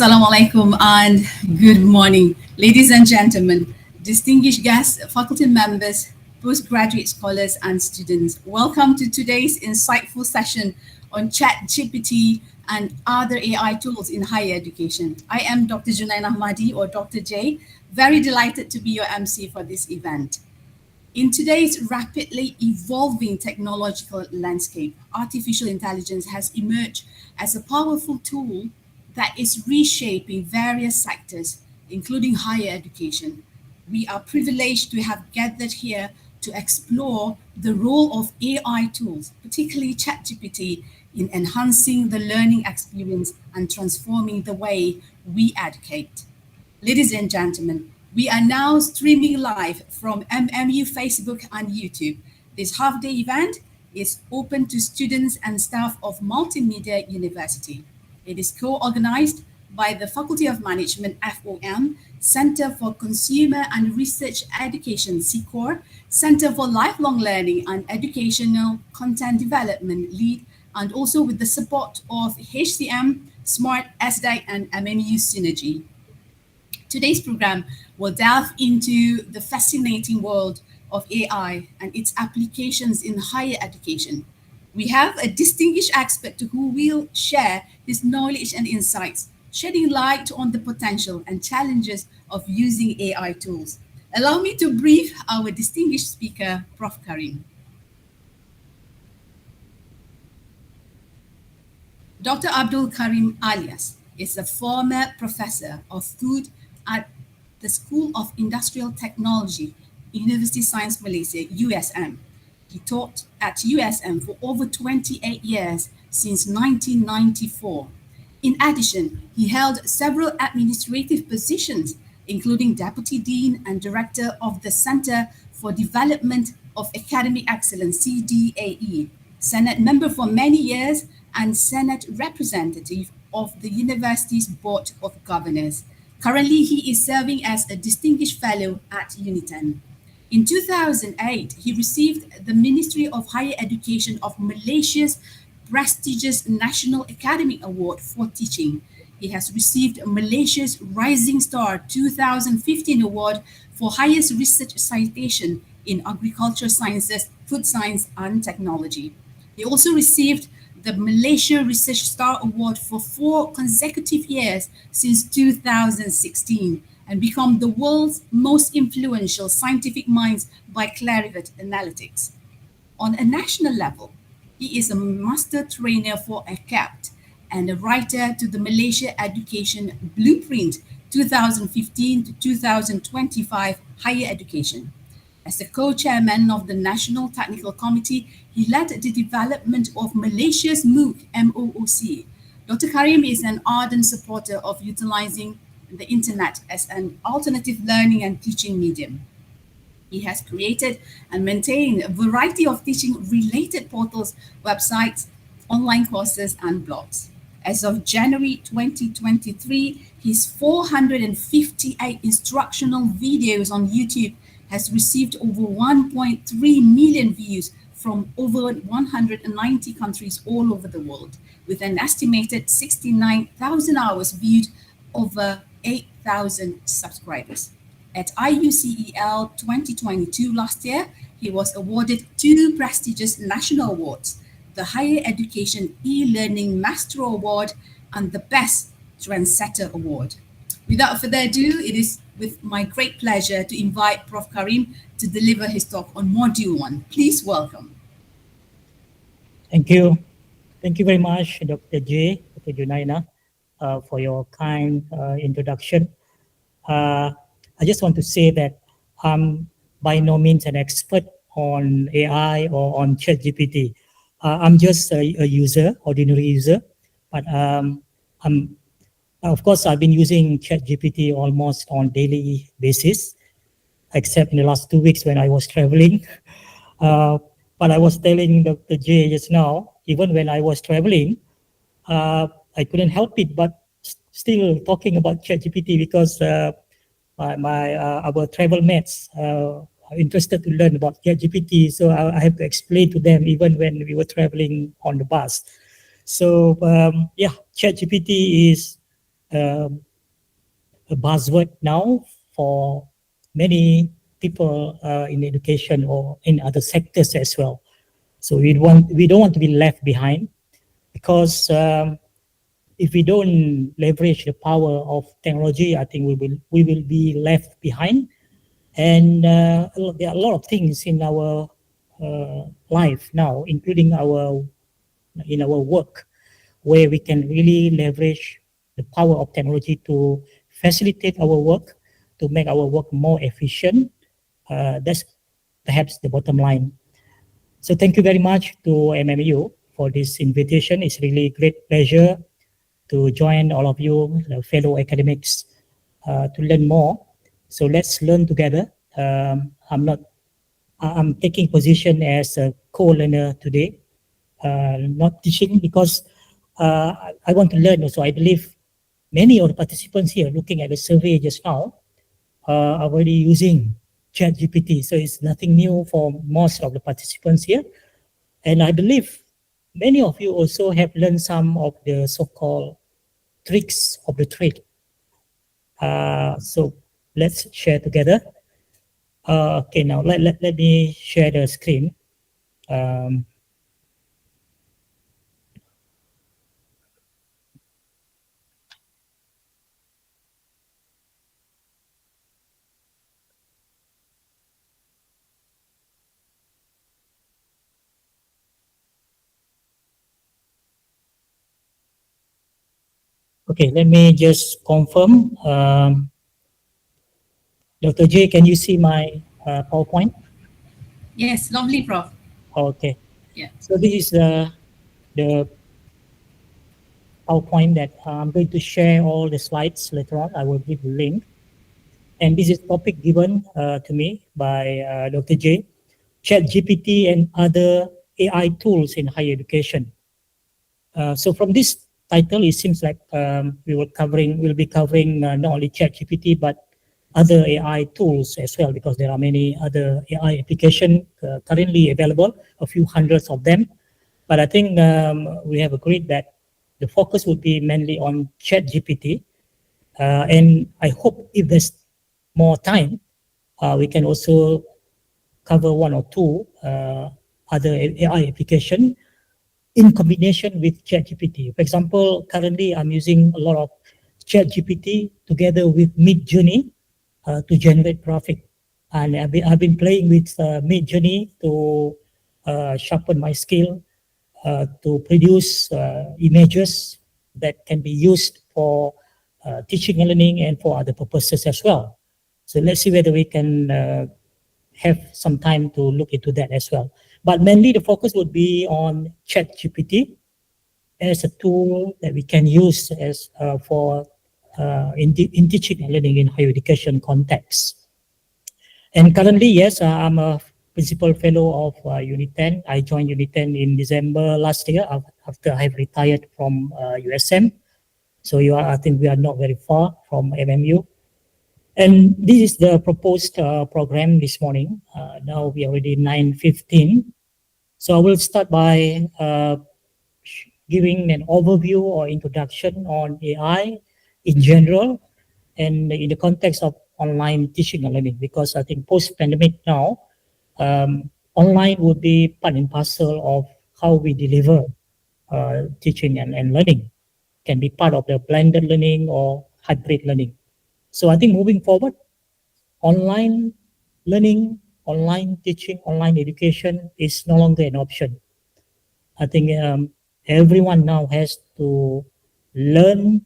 Assalamu alaikum and good morning, ladies and gentlemen, distinguished guests, faculty members, postgraduate scholars, and students. Welcome to today's insightful session on ChatGPT and other AI tools in higher education. I am Dr. Junaid Ahmadi, or Dr. J. Very delighted to be your MC for this event. In today's rapidly evolving technological landscape, artificial intelligence has emerged as a powerful tool that is reshaping various sectors, including higher education. We are privileged to have gathered here to explore the role of AI tools, particularly ChatGPT, in enhancing the learning experience and transforming the way we educate. Ladies and gentlemen, we are now streaming live from MMU Facebook and YouTube. This half-day event is open to students and staff of Multimedia University. It is co-organized by the Faculty of Management, FOM, Center for Consumer and Research Education, CCOR, Center for Lifelong Learning and Educational Content Development, LEAD, and also with the support of HCM, SMART, SDAC, and MMU Synergy. Today's program will delve into the fascinating world of AI and its applications in higher education. We have a distinguished expert who will share his knowledge and insights, shedding light on the potential and challenges of using AI tools. Allow me to brief our distinguished speaker, Prof. Karim. Dr. Abdul Karim Alias is a former professor of food at the School of Industrial Technology, University Science Malaysia, USM. He taught at USM for over 28 years since 1994. In addition, he held several administrative positions, including Deputy Dean and Director of the Center for Development of Academic Excellence, CDAE, Senate member for many years, and Senate representative of the university's Board of Governors. Currently, he is serving as a distinguished fellow at UNITEN. In 2008, he received the Ministry of Higher Education of Malaysia's prestigious National Academic Award for Teaching. He has received Malaysia's Rising Star 2015 Award for highest research citation in agricultural sciences, food science, and technology. He also received the Malaysia Research Star Award for 4 consecutive years since 2016 and become the world's most influential scientific minds by Clarivate Analytics. On a national level, he is a master trainer for ACAPT and a writer to the Malaysia Education Blueprint 2015 to 2025 Higher Education. As the co-chairman of the National Technical Committee, he led the development of Malaysia's MOOC. Dr. Karim is an ardent supporter of utilizing the internet as an alternative learning and teaching medium. He has created and maintained a variety of teaching-related portals, websites, online courses, and blogs. As of January 2023, his 458 instructional videos on YouTube has received over 1.3 million views from over 190 countries all over the world, with an estimated 69,000 hours viewed, over 8,000 subscribers. At IUCEL 2022 last year, he was awarded 2 prestigious national awards, the Higher Education E-Learning Master Award and the Best Trendsetter Award. Without further ado, it is with my great pleasure to invite Prof. Karim to deliver his talk on Module 1. Please welcome. Thank you. Thank you very much, Dr. J, Dr. Junaina, for your kind introduction. I just want to say that I'm by no means an expert on AI or on ChatGPT. I'm just a user, ordinary user, but of course, I've been using ChatGPT almost on daily basis, except in the last 2 weeks when I was traveling. But I was telling Dr. J just now, even when I was traveling, I couldn't help it, but still talking about ChatGPT because our travel mates are interested to learn about ChatGPT, so I have to explain to them even when we were traveling on the bus. So yeah, ChatGPT is um, a buzzword now for many people in education or in other sectors as well. So we don't want to be left behind, because if we don't leverage the power of technology, I think we will be left behind. And there are a lot of things in our life now, including our work, where we can really leverage the power of technology to facilitate our work, to make our work more efficient. That's perhaps the bottom line. So thank you very much to MMU for this invitation. It's really great pleasure to join all of you, fellow academics, to learn more. So let's learn together. I'm taking position as a co-learner today, not teaching, because I want to learn also. I believe many of the participants here, looking at the survey just now, are already using ChatGPT. So it's nothing new for most of the participants here. And I believe many of you also have learned some of the so-called tricks of the trade. So let's share together. Okay, now let me share the screen. Um, okay, let me just confirm. Dr. J, can you see my PowerPoint? Yes, lovely, Prof. Okay. Yeah. So this is the PowerPoint that I'm going to share all the slides later on. I will give the link. And this is topic given to me by Dr. J, ChatGPT and other AI tools in higher education. So from this title, it seems like we'll be covering not only ChatGPT but other AI tools as well, because there are many other AI applications currently available, a few hundreds of them. But I think we have agreed that the focus would be mainly on ChatGPT, and I hope if there's more time, we can also cover one or two other AI application in combination with ChatGPT. For example, currently I'm using a lot of ChatGPT together with Midjourney to generate graphic. And I've been playing with Midjourney to sharpen my skill, to produce images that can be used for teaching and learning and for other purposes as well. So let's see whether we can have some time to look into that as well. But mainly the focus would be on ChatGPT as a tool that we can use as for in teaching and learning in higher education context. And currently, yes, I'm a principal fellow of Unit 10. I joined Unit 10 in December last year after I have retired from USM. So I think we are not very far from MMU. And this is the proposed program this morning. Now we are already 9:15. So I will start by giving an overview or introduction on AI in general and in the context of online teaching and learning, because I think post-pandemic now, online would be part and parcel of how we deliver teaching and learning. Can be part of the blended learning or hybrid learning. So I think moving forward, online learning, online teaching, online education is no longer an option. I think everyone now has to learn,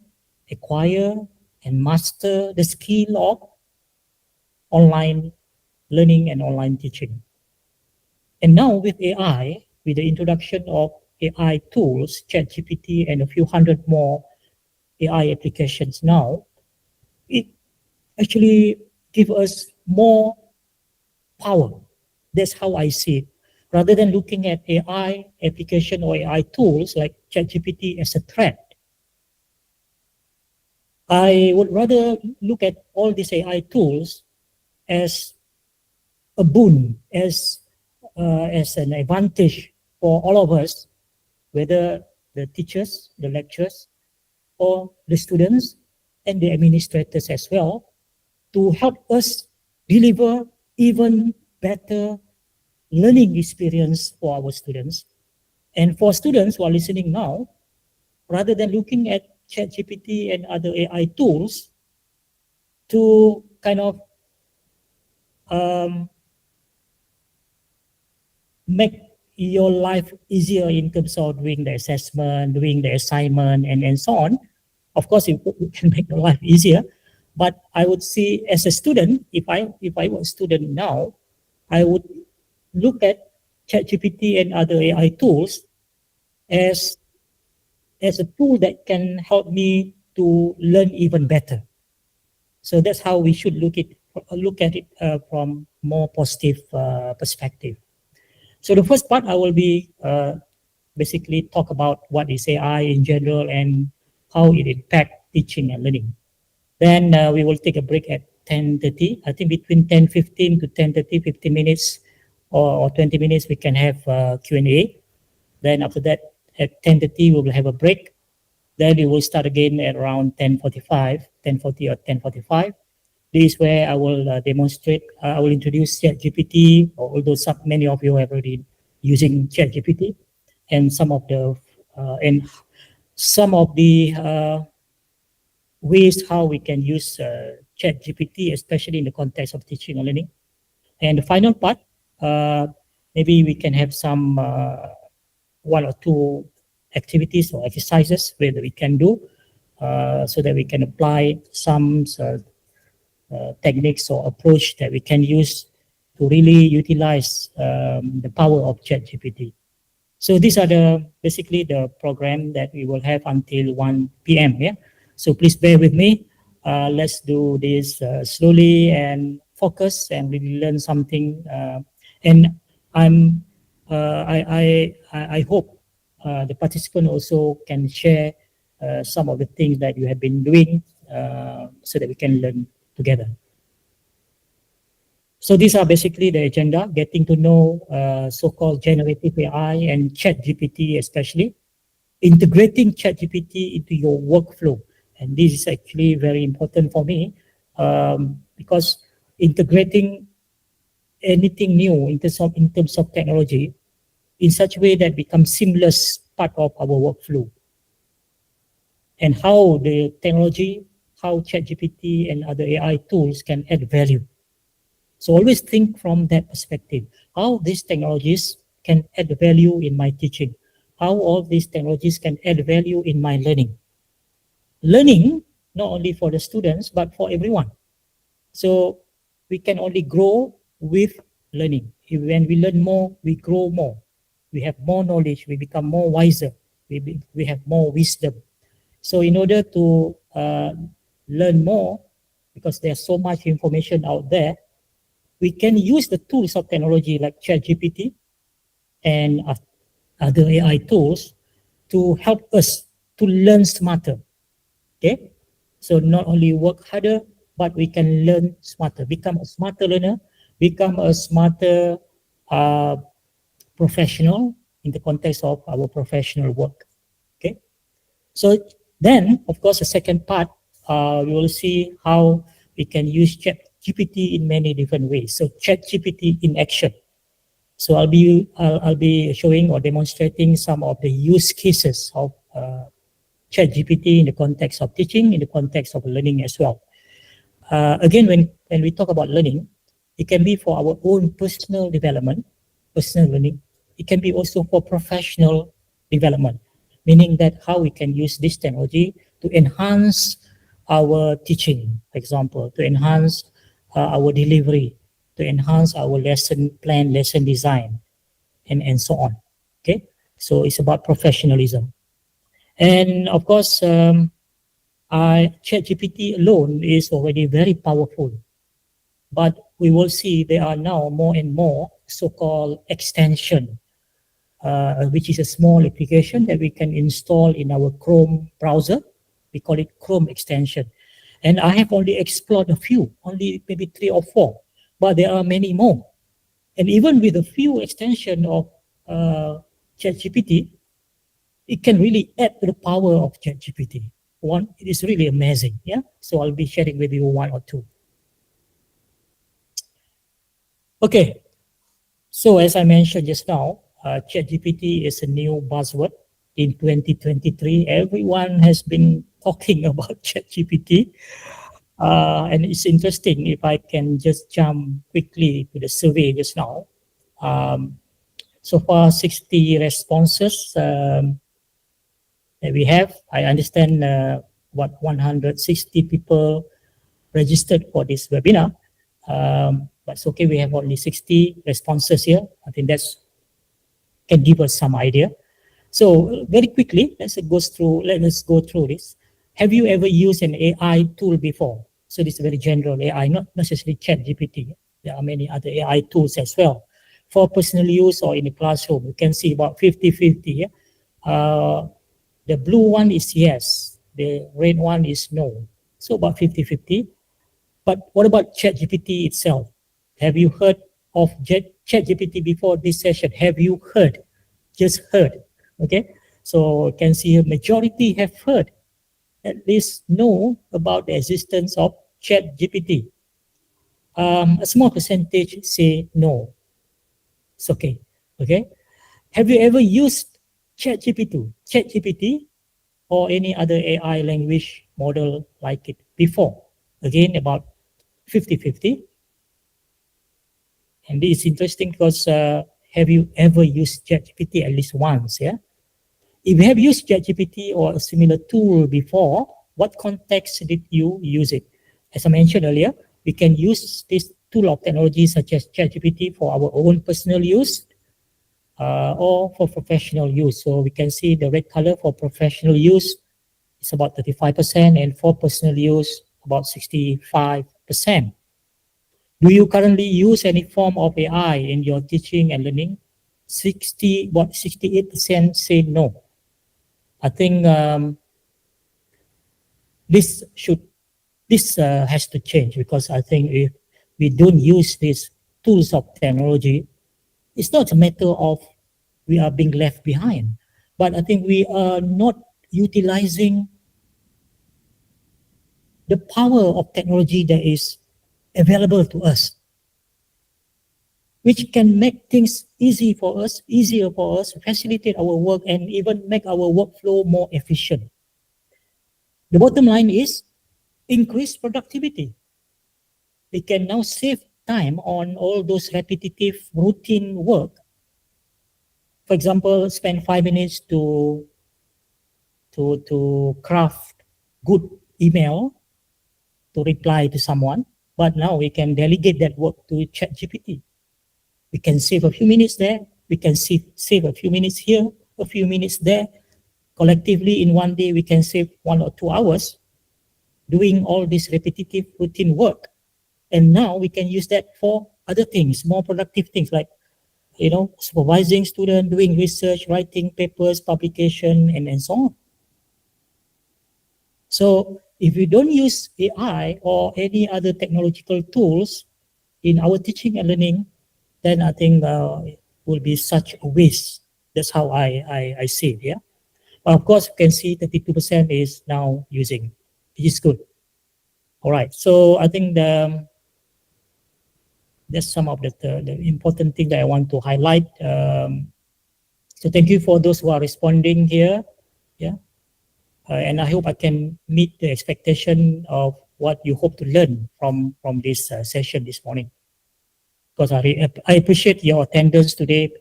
acquire, and master the skill of online learning and online teaching. And now with AI, with the introduction of AI tools, ChatGPT, and a few hundred more AI applications now, it actually gives us more power. That's how I see it. Rather than looking at AI application or AI tools like ChatGPT as a threat, I would rather look at all these AI tools as a boon, as an advantage for all of us, whether the teachers, the lecturers, or the students, and the administrators as well to help us deliver even better learning experience for our students. And for students who are listening now, rather than looking at ChatGPT and other AI tools to kind of um, make your life easier in terms of doing the assessment, doing the assignment, and so on. Of course, it can make your life easier. But I would see as a student, if I was a student now, I would look at ChatGPT and other AI tools as as a tool that can help me to learn even better. So that's how we should look at it from more positive perspective. So the first part, I will be basically talk about what is AI in general and how it impact teaching and learning. Then we will take a break at 10:30. I think between 10:15 to 10:30, 15 minutes or 20 minutes, we can have Q&A. Then after that, at 10:30, we will have a break. Then we will start again at around 10:45, 10:40 or 10:45. This is where I will demonstrate, I will introduce ChatGPT, although many of you have already using ChatGPT, and some of the ways how we can use ChatGPT, especially in the context of teaching and learning. And the final part, uh, maybe we can have some one or two activities or exercises where we can do so that we can apply some techniques or approach that we can use to really utilize the power of ChatGPT. So these are basically the program that we will have until 1 p.m. Yeah. So please bear with me. Let's do this slowly and focus and really learn something. And I'm I hope the participant also can share some of the things that you have been doing so that we can learn together. So these are basically the agenda, getting to know so-called generative AI and ChatGPT especially, integrating ChatGPT into your workflow. And this is actually very important for me because integrating anything new in terms of technology in such a way that becomes seamless part of our workflow. And how the technology, how ChatGPT and other AI tools can add value. So always think from that perspective, how these technologies can add value in my teaching, how all these technologies can add value in my learning. Learning, not only for the students, but for everyone. So we can only grow with learning. When we learn more, we grow more. We have more knowledge, we become more wiser, we have more wisdom. So in order to learn more, because there's so much information out there, we can use the tools of technology like ChatGPT and other AI tools to help us to learn smarter. Okay, so not only work harder, but we can learn smarter, become a smarter learner, become a smarter uh, professional in the context of our professional work. Okay, so then, of course, the second part, we will see how we can use ChatGPT in many different ways. So ChatGPT in action. So I'll be showing or demonstrating some of the use cases of ChatGPT in the context of teaching, in the context of learning as well. Again, when we talk about learning, it can be for our own personal development, personal learning. It can be also for professional development, meaning that how we can use this technology to enhance our teaching, for example, to enhance our delivery, to enhance our lesson plan, lesson design, and so on. Okay, so it's about professionalism. And of course, ChatGPT alone is already very powerful, but we will see there are now more and more so-called extension, which is a small application that we can install in our Chrome browser. We call it Chrome extension. And I have only explored a few, only maybe 3 or 4, but there are many more. And even with a few extension of ChatGPT, it can really add to the power of ChatGPT. one, it is really amazing. Yeah. So I'll be sharing with you one or two. Okay. So as I mentioned just now, ChatGPT is a new buzzword in 2023. Everyone has been talking about ChatGPT. And it's interesting if I can just jump quickly to the survey just now. Um, so far, 60 responses that we have. I understand what 160 people registered for this webinar. But it's okay, we have only 60 responses here. I think that's can give us some idea. So very quickly, let us go through this. Have you ever used an AI tool before? So this is very general AI, not necessarily ChatGPT. There are many other AI tools as well. For personal use or in the classroom, you can see about 50-50. Yeah? The blue one is yes, the red one is no. So about 50-50. But what about ChatGPT itself? Have you heard of ChatGPT before this session? Have you heard? Just heard. Okay. So you can see a majority have heard, at least know about the existence of ChatGPT. A small percentage say no. It's okay. Okay. Have you ever used ChatGPT or any other AI language model like it before? Again, about 50-50. And this is interesting because have you ever used ChatGPT at least once? Yeah. If you have used ChatGPT or a similar tool before, what context did you use it? As I mentioned earlier, we can use this tool of technology such as ChatGPT for our own personal use or for professional use. So we can see the red color for professional use is about 35%, and for personal use, about 65%. Do you currently use any form of AI in your teaching and learning? 68% say no. I think this should this has to change, because I think if we don't use these tools of technology, it's not a matter of we are being left behind, but I think we are not utilizing the power of technology that is available to us, which can make things easier for us, facilitate our work, and even make our workflow more efficient. The bottom line is increased productivity. We can now save time on all those repetitive routine work. For example, spend 5 minutes to craft good email to reply to someone, but now we can delegate that work to ChatGPT. We can save a few minutes there. We can save a few minutes here, a few minutes there. Collectively, in one day, we can save 1 or 2 hours doing all this repetitive routine work. And now we can use that for other things, more productive things like, supervising students, doing research, writing papers, publication, and so on. So if we don't use AI or any other technological tools in our teaching and learning, then I think it will be such a waste. That's how I see it. Yeah. But of course, you can see 32% is now using, which is good. All right. So I think that's some of the important thing that I want to highlight. So thank you for those who are responding here. Yeah. And I hope I can meet the expectation of what you hope to learn from this session this morning. Because I appreciate your attendance today,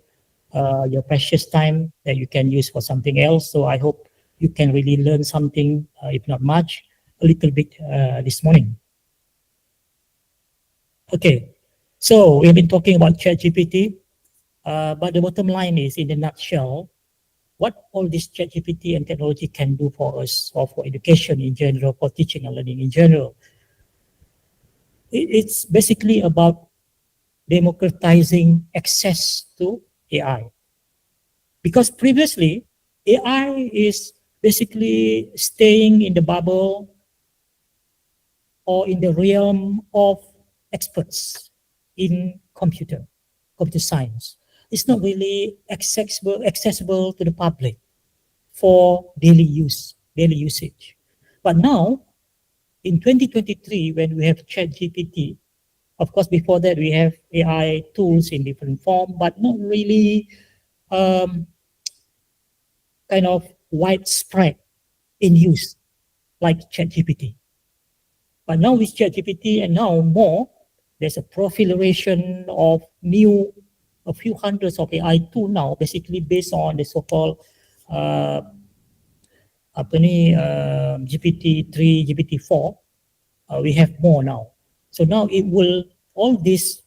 your precious time that you can use for something else. So I hope you can really learn something, if not much, a little bit this morning. Okay, so we've been talking about ChatGPT, but the bottom line is, in a nutshell, what all this ChatGPT and technology can do for us, or for education in general, for teaching and learning in general. It's basically about democratizing access to AI. Because previously, AI is basically staying in the bubble or in the realm of experts in computer science. It's not really accessible to the public for daily usage. But now, in 2023, when we have ChatGPT, of course, before that we have AI tools in different form, but not really um, kind of widespread in use like ChatGPT. But now with ChatGPT and now more, there's a proliferation of a few hundreds of AI tool now, basically based on the so-called uh, GPT-3, GPT-4. We have more now. So now all these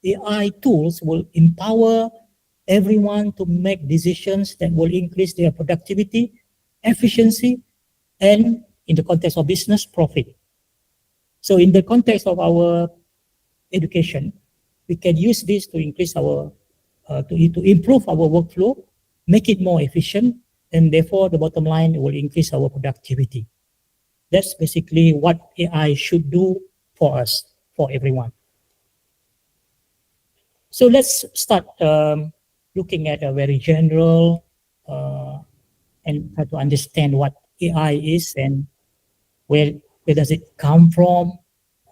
AI tools will empower everyone to make decisions that will increase their productivity, efficiency, and in the context of business, profit. So in the context of our education, we can use this to increase to improve our workflow, make it more efficient, and therefore the bottom line will increase our productivity. That's basically what AI should do for us, for everyone. So let's start looking at a very general and try to understand what AI is and where does it come from,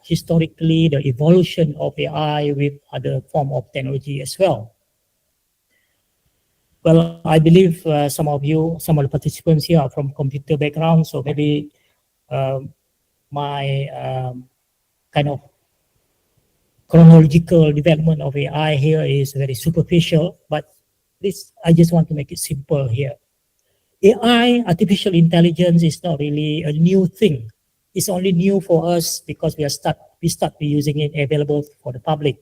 historically, the evolution of AI with other form of technology as well. Well, I believe some of the participants here are from computer background, so maybe my kind of chronological development of AI here is very superficial, but this I just want to make it simple here. AI, artificial intelligence, is not really a new thing. It's only new for us because we start using it available for the public.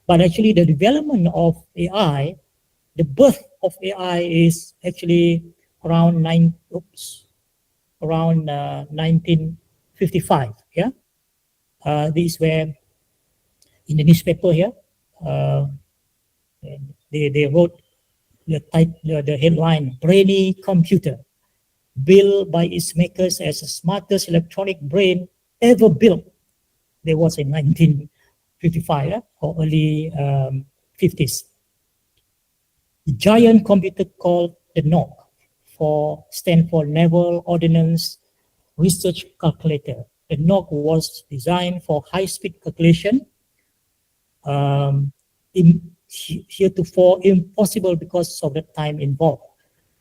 But actually, the development of AI, the birth of AI is actually around 1955. Yeah, this is where in the newspaper here, uh, they wrote the headline, "Brainy Computer, built by its makers as the smartest electronic brain ever built." There was in 1955 or early 50s. The giant computer called the NOC stand for Naval Ordnance Research Calculator. The NOC was designed for high-speed calculation, um, heretofore impossible because of the time involved.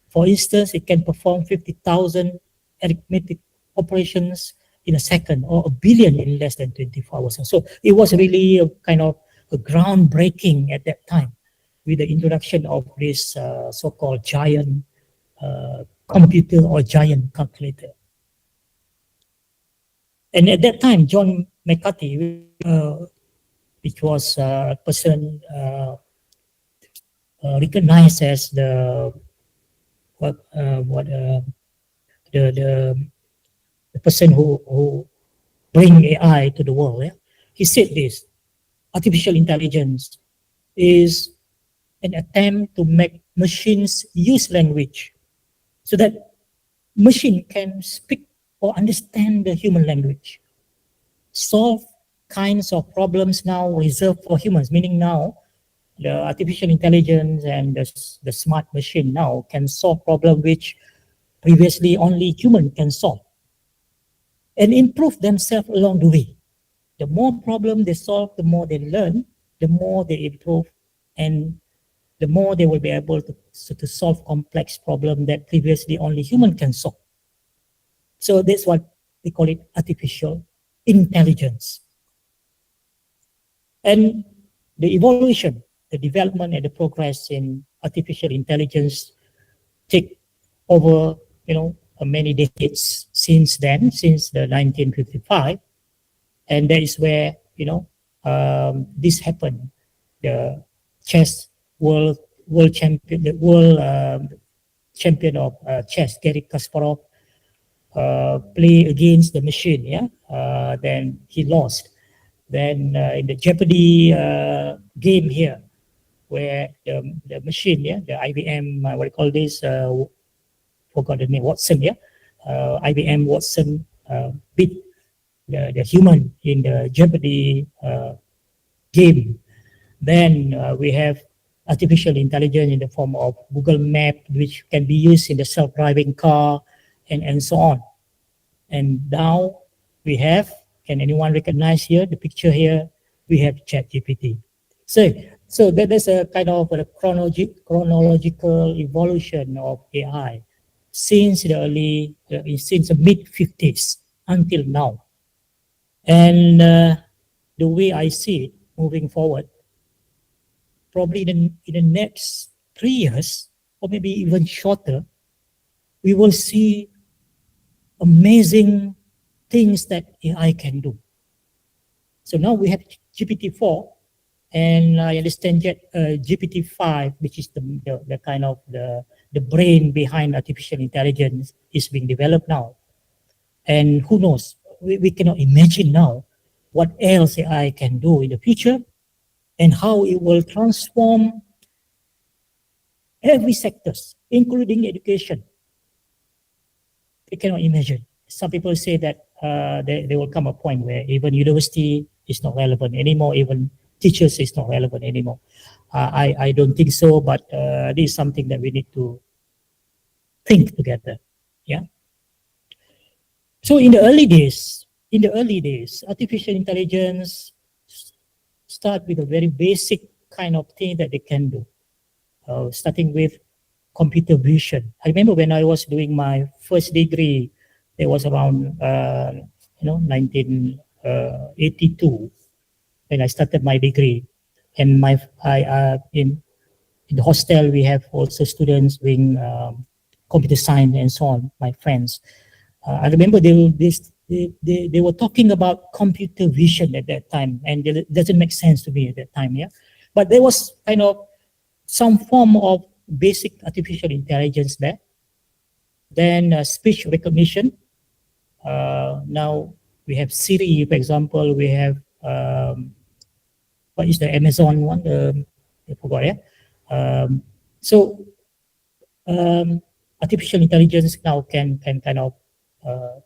For instance, it can perform 50,000 arithmetic operations in a second or a billion in less than 24 hours. So it was really a kind of a groundbreaking at that time with the introduction of this so-called giant computer or giant calculator. And at that time, John McCarthy, which was a person recognized as what what the the person who bring AI to the world. Yeah? He said this: artificial intelligence is an attempt to make machines use language so that machine can speak or understand the human language, solve kinds of problems now reserved for humans, meaning now the artificial intelligence and the smart machine now can solve problems which previously only human can solve and improve themselves along the way. The more problem they solve, the more they learn, the more they improve, and the more they will be able to solve complex problems that previously only human can solve. So that's what we call it, artificial intelligence. And the evolution, the development and the progress in artificial intelligence take over, many decades since then, since the 1955. And that is where, this happened. The chess world champion, the world champion of chess, Garry Kasparov, play against the machine. Yeah, then he lost. Then in the Jeopardy game here, where the machine, yeah, the IBM, what do you call this? Forgot the name, Watson, yeah, IBM Watson beat the human in the Jeopardy game. Then we have artificial intelligence in the form of Google Map, which can be used in the self-driving car, and so on. And now we have, can anyone recognize here, the picture here? We have ChatGPT. So there's a kind of a chronological evolution of AI since since the mid 50s until now. And the way I see it moving forward, probably in the next 3 years, or maybe even shorter, we will see amazing things that AI can do. So now we have GPT-4, and I understand yet GPT-5, which is the kind of the brain behind artificial intelligence, is being developed now. And who knows? We cannot imagine now what else AI can do in the future and how it will transform every sectors, including education. We cannot imagine. Some people say that there will come a point where even university is not relevant anymore, even teachers is not relevant anymore. I don't think so, but this is something that we need to think together. Yeah. So in the early days, artificial intelligence start with a very basic kind of thing that they can do, starting with computer vision. I remember when I was doing my first degree, it was around 1982 when I started my degree, and in the hostel we have also students doing computer science and so on. My friends, I remember they were talking about computer vision at that time, and it doesn't make sense to me at that time. Yeah, but there was kind of some form of basic artificial intelligence there. Then speech recognition. Now we have Siri, for example. We have what is the Amazon one? I forgot. Yeah. So artificial intelligence now can kind of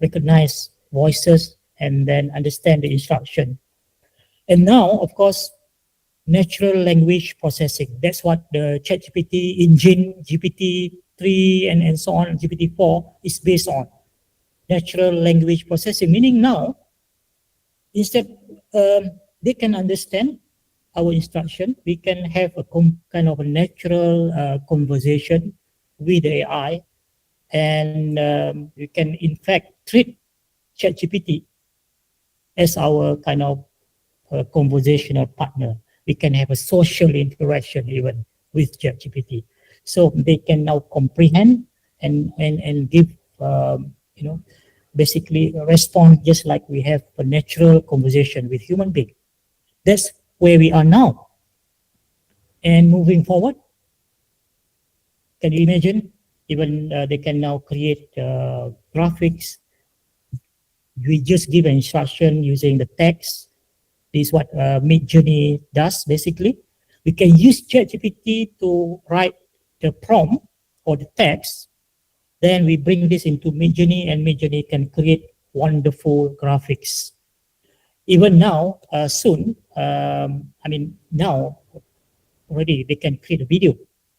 recognize voices and then understand the instruction. And now, of course, natural language processing. That's what the ChatGPT engine, GPT-3 and so on, GPT-4 is based on. Natural language processing, meaning now, instead they can understand our instruction, we can have a kind of a natural conversation with AI, and we can in fact treat ChatGPT as our kind of conversational partner. We can have a social interaction even with ChatGPT. So they can now comprehend and give, basically respond just like we have a natural conversation with human being. That's where we are now. And moving forward, can you imagine? Even they can now create graphics. We just give an instruction using the text. This is what Midjourney does, basically. We can use ChatGPT to write the prompt or the text. Then we bring this into Midjourney, and Midjourney can create wonderful graphics. Even now, soon, now already they can create a video,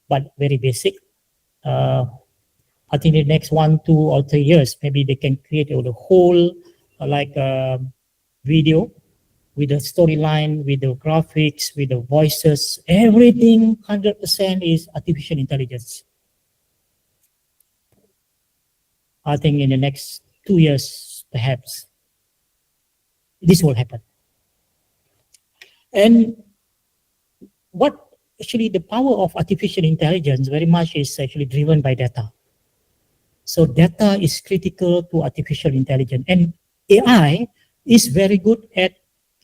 but very basic. I think in the next 1, 2, or 3 years, maybe they can create the whole video with the storyline, with the graphics, with the voices, everything 100% is artificial intelligence. I think in the next 2 years, perhaps, this will happen. And what actually the power of artificial intelligence very much is actually driven by data. So data is critical to artificial intelligence, and AI is very good at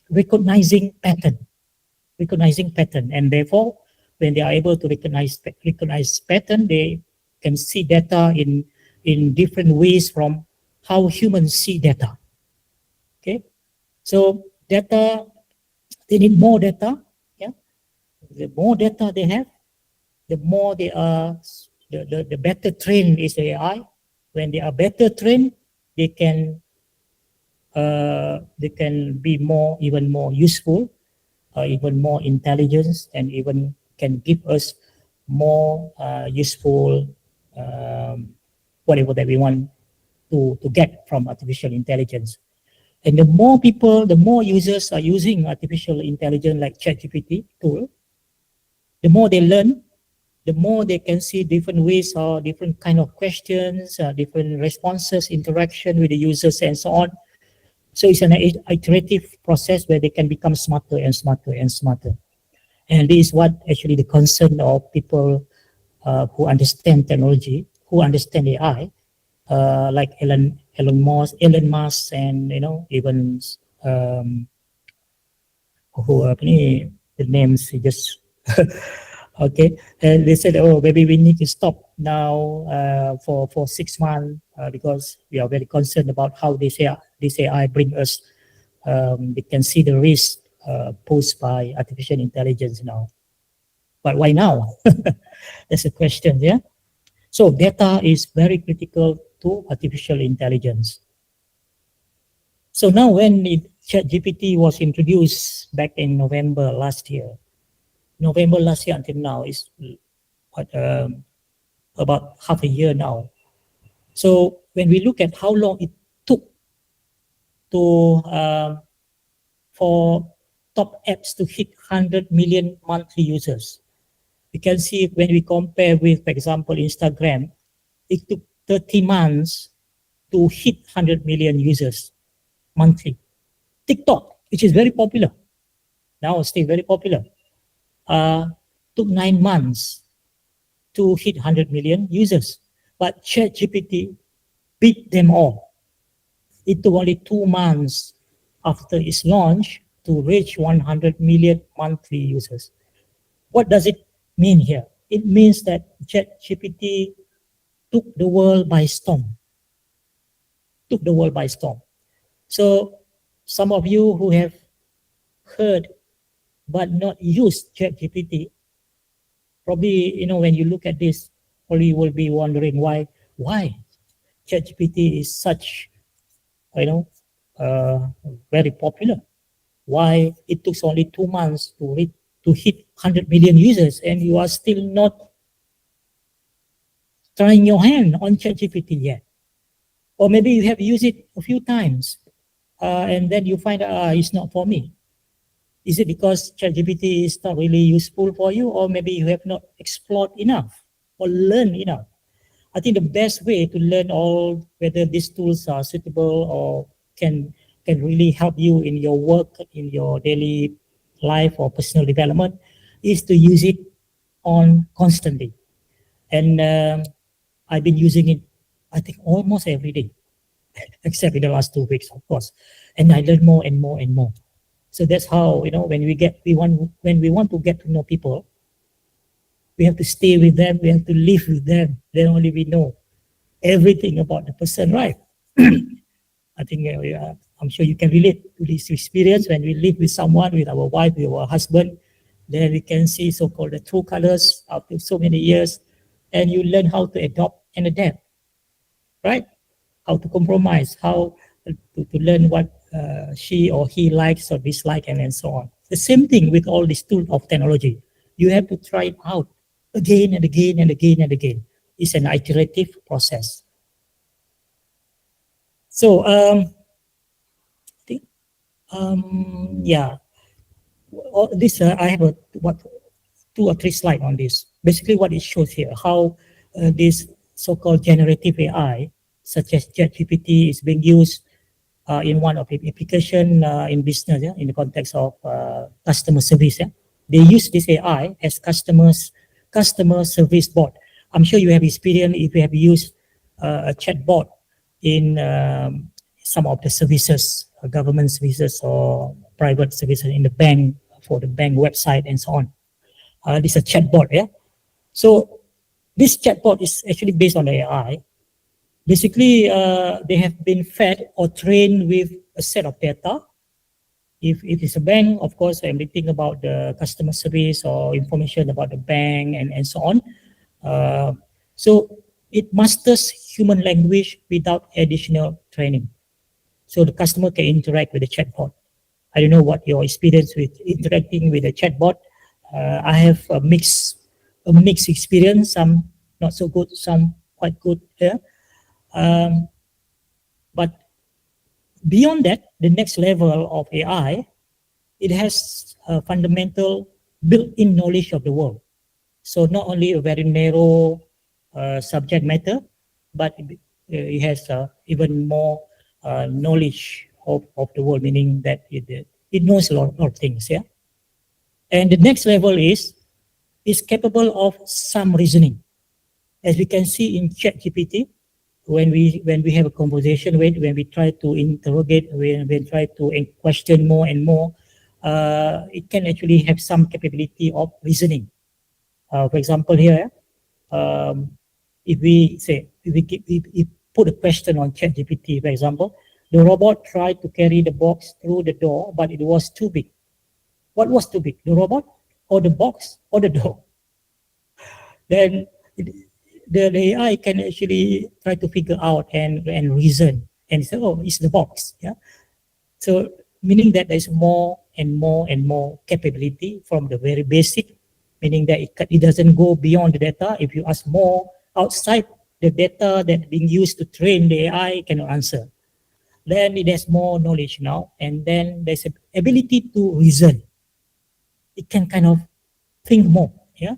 recognizing pattern, and therefore, when they are able to recognize pattern, they can see data in different ways from how humans see data. Okay, so data, they need more data. Yeah, the more data they have, the more they are, the better trained is the AI. When they are better trained, they can be even more useful, even more intelligence, and even can give us more useful whatever that we want to get from artificial intelligence. And the more people, the more users are using artificial intelligence like ChatGPT tool, the more they learn, the more they can see different ways or different kind of questions, different responses, interaction with the users, and so on. So it's an iterative process where they can become smarter and smarter and smarter. And this is what actually the concern of people who understand technology, who understand AI, like Elon Musk, and even um, who the names he just okay, and they said, oh, maybe we need to stop now for 6 months because we are very concerned about how this AI bring us. They can see the risk posed by artificial intelligence now. But why now? That's a question, yeah. So data is very critical to artificial intelligence. So now when ChatGPT was introduced back in November last year until now is what, about half a year now. So when we look at how long it took to for top apps to hit 100 million monthly users, we can see when we compare with, for example, Instagram, it took 30 months to hit 100 million users monthly. TikTok, which is very popular, now still very popular, took 9 months to hit 100 million users. But ChatGPT beat them all. It took only 2 months after its launch to reach 100 million monthly users. What does it mean here? It means that ChatGPT took the world by storm. Took the world by storm. So some of you who have heard but not used ChatGPT, probably when you look at this, probably will be wondering why ChatGPT is such you know very popular. Why it took only 2 months to hit 100 million users, and you are still not trying your hand on ChatGPT yet? Or maybe you have used it a few times, and then you find it's not for me. Is it because ChatGPT is not really useful for you, or maybe you have not explored enough or learned enough? I think the best way to learn all whether these tools are suitable or can really help you in your work, in your daily life or personal development, is to use it on constantly. And I've been using it, I think, almost every day, except in the last 2 weeks, of course. And I learn more and more and more. So that's how when we want to get to know people, we have to stay with them, we have to live with them. Then only we know everything about the person, right? I think I'm sure you can relate to this experience when we live with someone, with our wife, with our husband. Then we can see so-called the true colors after so many years, and you learn how to adopt and adapt, right? How to compromise, how to learn what she or he likes or dislike, and so on. The same thing with all these tools of technology. You have to try it out again and again and again and again. It's an iterative process. So, I think, yeah, this I have what 2 or 3 slides on this. Basically, what it shows here, how this so-called generative AI, such as ChatGPT, is being used in one of the application in business, in the context of customer service. They use this AI as customer service bot. I'm sure you have experienced if you have used a chat bot in some of the services, government services or private services in the bank, for the bank website and so on. This is a chatbot, yeah. So this chatbot is actually based on AI. Basically, they have been fed or trained with a set of data. If it's a bank, of course, everything about the customer service or information about the bank and so on. So it masters human language without additional training. So the customer can interact with the chatbot. I don't know what your experience with interacting with a chatbot. I have a mixed experience. Some not so good, some quite good. Yeah. But beyond that, the next level of AI, it has a fundamental built-in knowledge of the world. So not only a very narrow subject matter, but it has even more knowledge of the world, meaning that it knows a lot of things. Yeah. And the next level is capable of some reasoning. As we can see in ChatGPT, when we have a conversation with, when we try to interrogate, when we try to question more and more, it can actually have some capability of reasoning. For example, here, um, if we say, if put a question on ChatGPT, for example, the robot tried to carry the box through the door, but it was too big. What was too big, the robot, or the box, or the door? Then the AI can actually try to figure out and reason and say, oh, it's the box. Yeah. So meaning that there's more and more and more capability from the very basic, meaning that it doesn't go beyond the data. If you ask more outside the data that being used to train the AI, it cannot answer. Then it has more knowledge now, and then there's an ability to reason. It can kind of think more. Yeah.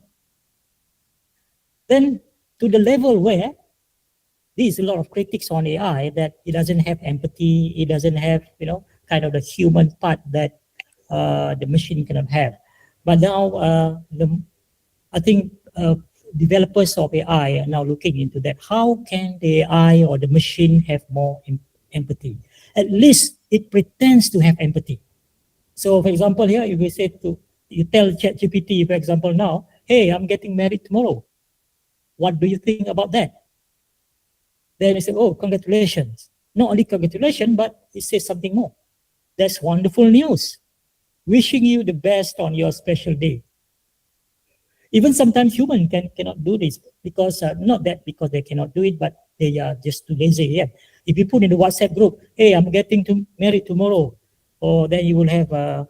Then to the level where there's a lot of critics on AI that it doesn't have empathy, it doesn't have, kind of the human part that the machine cannot have. But now, I think developers of AI are now looking into that. How can the AI or the machine have more empathy? At least it pretends to have empathy. So, for example, here, if you tell ChatGPT, for example, now, hey, I'm getting married tomorrow. What do you think about that? Then you say, oh, congratulations. Not only congratulations, but it says something more. That's wonderful news. Wishing you the best on your special day. Even sometimes humans cannot do this because, not that because they cannot do it, but they are just too lazy. Yeah. If you put in the WhatsApp group, hey, I'm getting married tomorrow, or then you will have,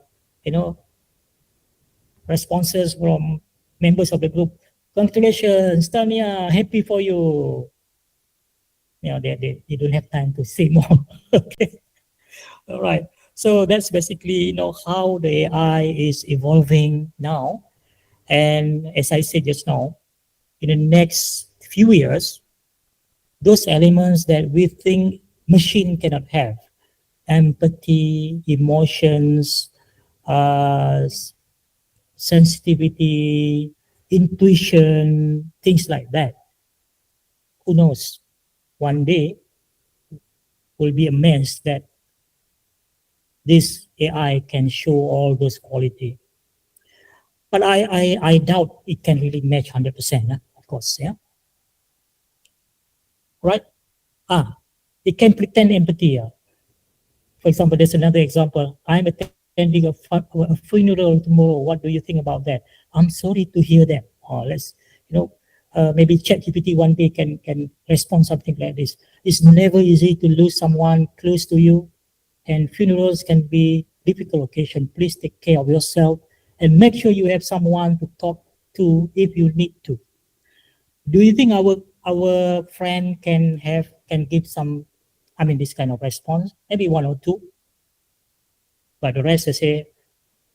responses from members of the group. Congratulations, Tanya, happy for you. They don't have time to say more. Okay. All right. So that's basically, how the AI is evolving now. And as I said just now, in the next few years, those elements that we think machine cannot have, empathy, emotions, uh, sensitivity, intuition, things like that. Who knows? One day will be amazed that this AI can show all those quality. But I doubt it can really match 100%, of course, yeah. Right? It can pretend empathy. For example, there's another example. I'm attending a funeral tomorrow. What do you think about that? I'm sorry to hear that. Maybe ChatGPT one day can respond something like this. It's never easy to lose someone close to you, and funerals can be difficult occasion. Please take care of yourself and make sure you have someone to talk to if you need to. Do you think our friend can give some, this kind of response? Maybe one or two, but the rest I say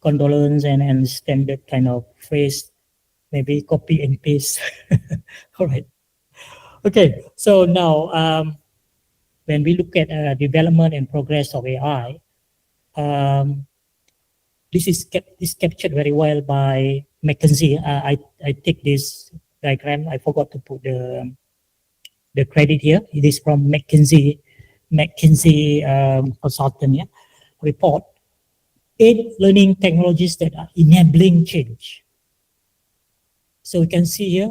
condolence and standard kind of phrase, maybe copy and paste. All right. Okay. So now, when we look at development and progress of AI, um, this captured very well by McKinsey. I take this diagram. I forgot to put the credit here. It is from McKinsey consultant, yeah, report. 8 learning technologies that are enabling change. So we can see here,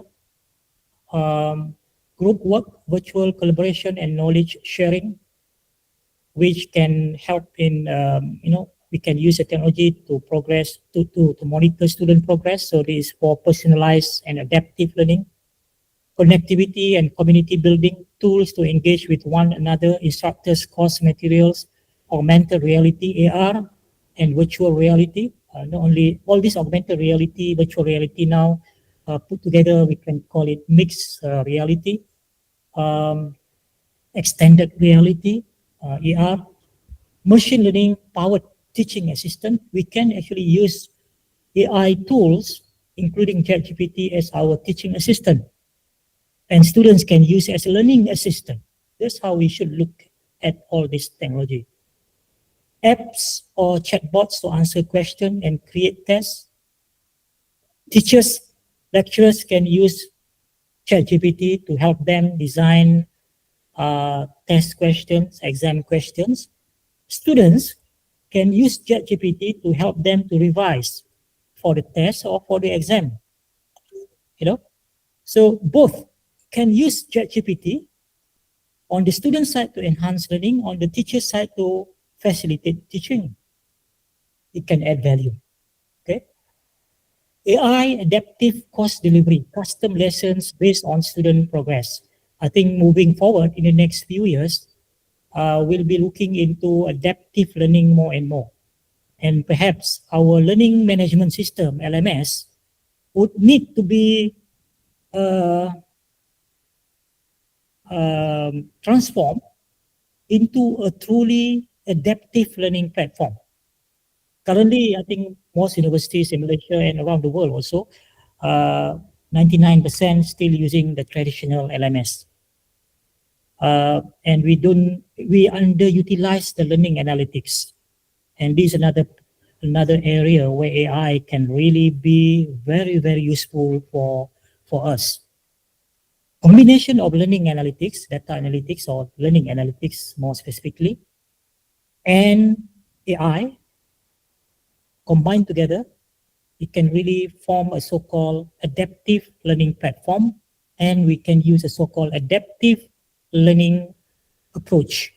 group work, virtual collaboration, and knowledge sharing, which can help in, we can use the technology to progress, to monitor student progress. So this is for personalized and adaptive learning. Connectivity and community building, tools to engage with one another, instructors, course materials, augmented reality, AR, and virtual reality. Not only all this augmented reality, virtual reality now put together, we can call it mixed reality, extended reality, ER, machine learning powered teaching assistant, we can actually use AI tools, including ChatGPT, as our teaching assistant. And students can use it as a learning assistant. That's how we should look at all this technology. Apps or chatbots to answer questions and create tests. Teachers, lecturers can use ChatGPT to help them design test questions, exam questions. Students can use ChatGPT to help them to revise for the test or for the exam. You know, so both can use ChatGPT on the student side to enhance learning, on the teacher side to facilitate teaching. It can add value. Okay. AI adaptive course delivery, custom lessons based on student progress. I think moving forward in the next few years, we'll be looking into adaptive learning more and more. And perhaps our learning management system, LMS, would need to be uh, transformed into a truly adaptive learning platform. Currently, I think most universities in Malaysia and around the world also, 99% still using the traditional LMS. And we underutilize the learning analytics. And this is another area where AI can really be very, very useful for us. Combination of learning analytics, data analytics, or learning analytics more specifically, and AI combined together, it can really form a so-called adaptive learning platform, and we can use a so-called adaptive learning approach.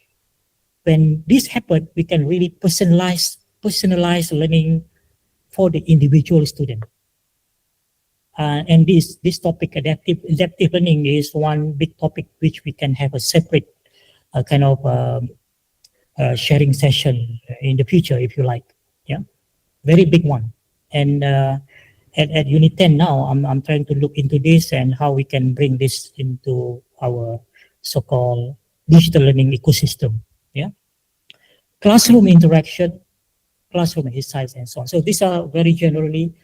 When this happens, we can really personalize learning for the individual student. And this topic, adaptive learning, is one big topic which we can have a separate kind of sharing session in the future, if you like. Yeah, very big one. And at Unit 10 now, I'm trying to look into this and how we can bring this into our so-called digital learning ecosystem. Yeah, classroom interaction, classroom exercise, and so on. So these are very generally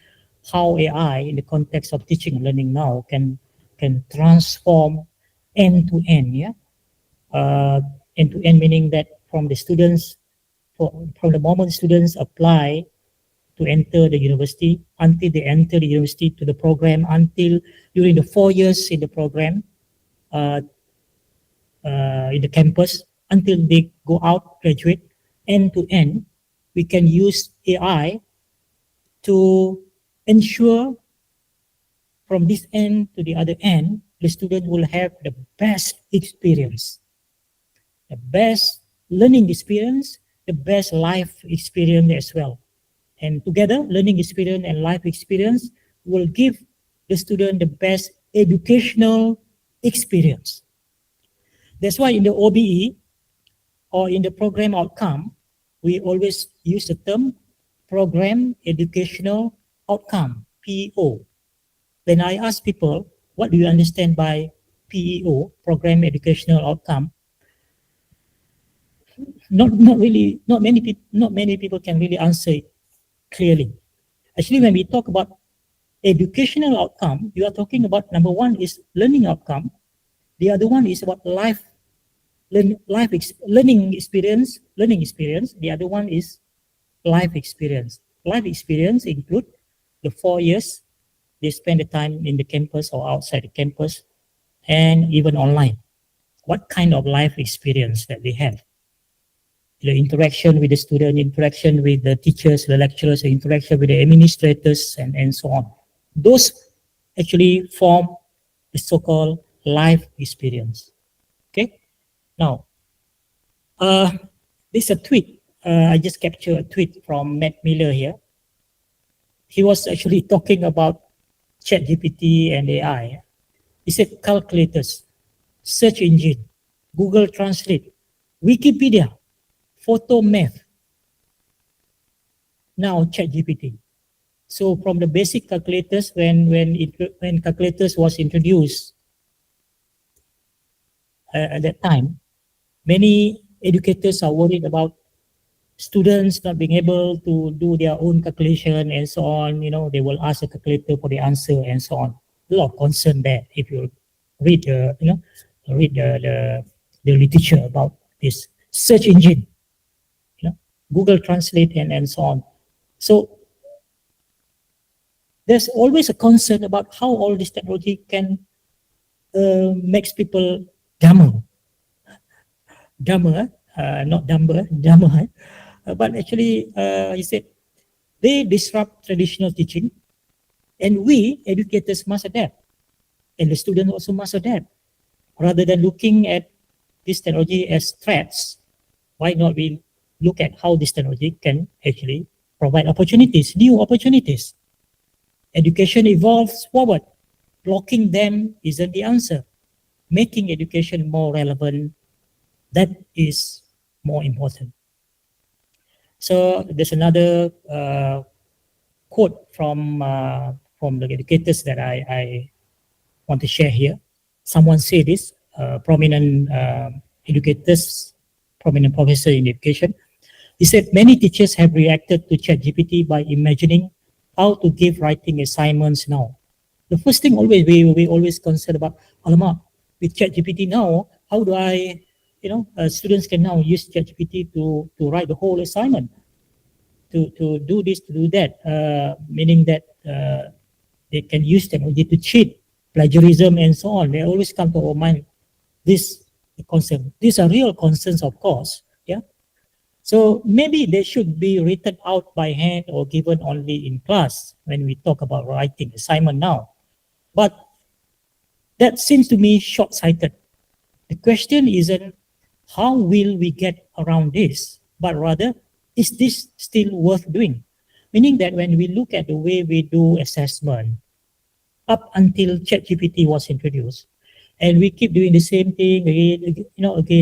how AI, in the context of teaching and learning now, can transform end to end. Yeah, end to end meaning that from the students, from the moment students apply to enter the university, until they enter the university, to the program, until during the 4 years in the program, uh, in the campus, until they go out, graduate, end to end, we can use AI to ensure from this end to the other end, the student will have the best experience, the best learning experience, the best life experience as well. And together, learning experience and life experience will give the student the best educational experience. That's why in the OBE or in the program outcome, we always use the term program educational outcome, PEO. When I ask people, what do you understand by PEO, program educational outcome? Not many people can really answer it clearly. Actually, when we talk about educational outcome, you are talking about number one is learning outcome. The other one is about learning experience. Learning experience. The other one is life experience. Life experience include the 4 years they spend the time in the campus or outside the campus, and even online. What kind of life experience that they have? The interaction with the student, interaction with the teachers, the lecturers, the interaction with the administrators, and so on. Those actually form the so-called life experience. Okay. Now, this is a tweet. I just captured a tweet from Matt Miller here. He was actually talking about ChatGPT and AI. He said calculators, search engine, Google Translate, Wikipedia, photo math, now ChatGPT. So from the basic calculators, when calculators was introduced at that time, many educators are worried about students not being able to do their own calculation and so on. They will ask the calculator for the answer and so on. A lot of concern there if you read the literature about this search engine, Google Translate and so on. So there's always a concern about how all this technology can makes people dumber, not dumber, dumber. But actually, he said they disrupt traditional teaching, and we educators must adapt, and the students also must adapt. Rather than looking at this technology as threats, why not we look at how this technology can actually provide opportunities, new opportunities? Education evolves forward. Blocking them isn't the answer. Making education more relevant, that is more important. So there's another quote from the educators that I want to share here. Someone said this, prominent educators, prominent professor in education. He said many teachers have reacted to ChatGPT by imagining how to give writing assignments now. The first thing always we always concerned about, alamak, with ChatGPT now, how do I, students can now use ChatGPT to write the whole assignment, to do this, to do that, meaning that they can use technology to cheat, plagiarism, and so on. They always come to our mind this concern. These are real concerns, of course. Yeah. So maybe they should be written out by hand or given only in class when we talk about writing assignment now. But that seems to me short-sighted. The question isn't how will we get around this, but rather, is this still worth doing? Meaning that when we look at the way we do assessment, up until ChatGPT was introduced, and we keep doing the same thing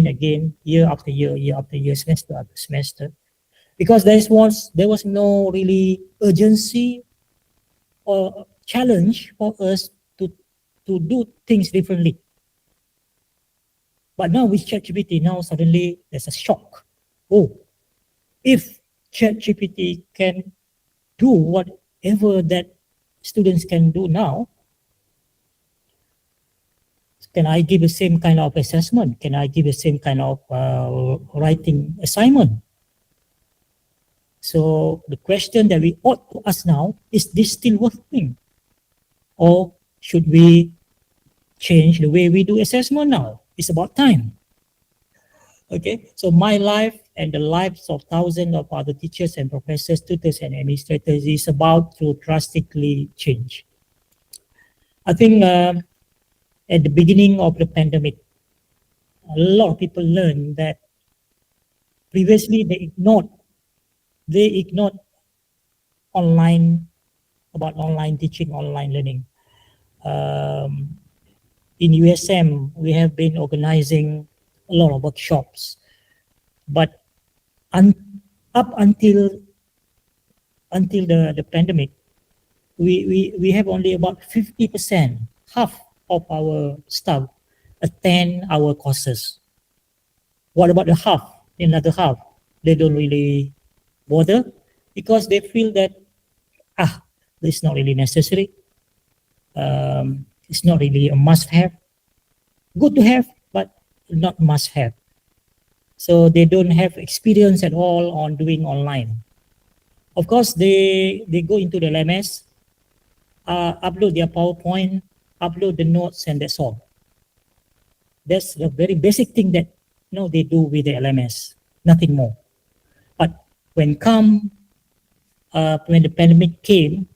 again, year after year, semester after semester, because there was no really urgency or challenge for us to do things differently. But now with ChatGPT, now suddenly there's a shock. Oh, if ChatGPT can do whatever that students can do now, can I give the same kind of assessment? Can I give the same kind of writing assignment? So the question that we ought to ask now, is this still worth doing? Or should we change the way we do assessment now? It's about time. Okay, so my life and the lives of thousands of other teachers and professors, tutors and administrators is about to drastically change. I think at the beginning of the pandemic, a lot of people learned that previously they ignored online teaching, online learning. In USM, we have been organizing a lot of workshops, but up until the pandemic, we have only about 50%, half of our staff attend our courses. What about the half? Another half, they don't really bother because they feel that it's not really necessary. It's not really a must-have. Good to have, but not must-have. So they don't have experience at all on doing online. Of course, they go into the LMS, upload their PowerPoint, upload the notes, and that's all. That's the very basic thing that they do with the LMS, nothing more. But when the pandemic came,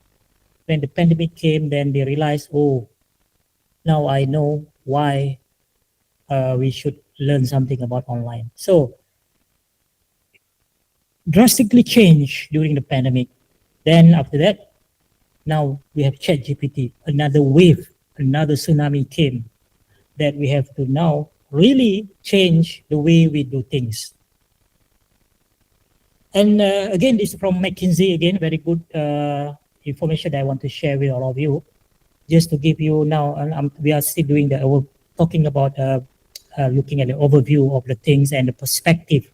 then they realized, oh, now I know why we should learn something about online. So drastically changed during the pandemic. Then after that, now we have ChatGPT, another wave, another tsunami came that we have to now really change the way we do things. And again, this is from McKinsey, again, very good information that I want to share with all of you. Just to give you now, we are still doing talking about looking at the overview of the things and the perspective,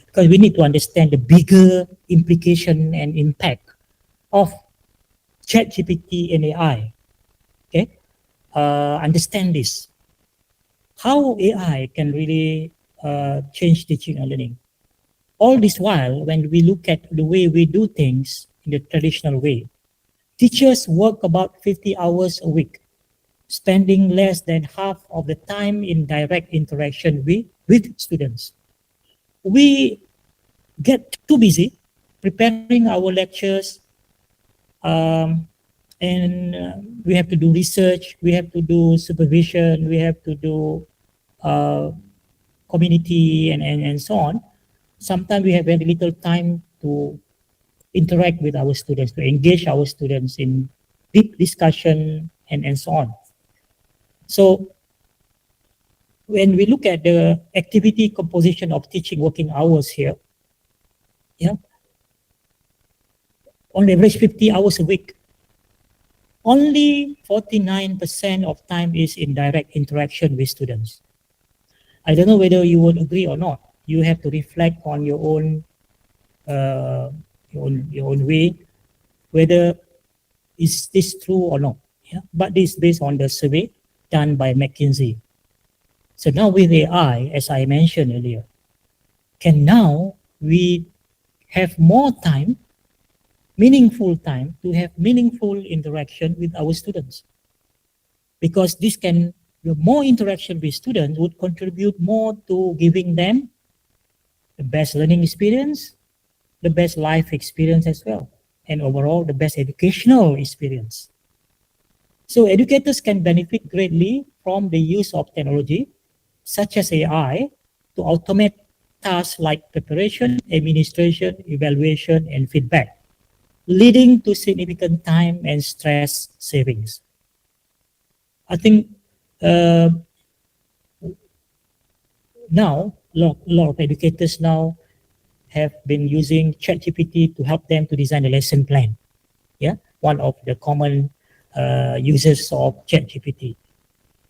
because we need to understand the bigger implication and impact of ChatGPT and AI. Okay, understand this, how AI can really change teaching and learning. All this while, when we look at the way we do things in the traditional way, teachers work about 50 hours a week, spending less than half of the time in direct interaction with students. We get too busy preparing our lectures, um, and we have to do research, we have to do supervision, we have to do uh, community and so on. Sometimes we have very little time to interact with our students, to engage our students in deep discussion and so on. So when we look at the activity composition of teaching working hours here, yeah, on average 50 hours a week, only 49% of time is in direct interaction with students. I don't know whether you would agree or not. You have to reflect on uh, your own way, whether is this true or not. Yeah? But this is based on the survey done by McKinsey. So now with AI, as I mentioned earlier, can now we have more time, meaningful time to have meaningful interaction with our students. Because this can, the more interaction with students would contribute more to giving them the best learning experience, the best life experience as well, and overall the best educational experience. So educators can benefit greatly from the use of technology, such as AI, to automate tasks like preparation, administration, evaluation, and feedback, leading to significant time and stress savings. I think uh, now lot of educators now have been using ChatGPT to help them to design a lesson plan. Yeah, one of the common users of ChatGPT.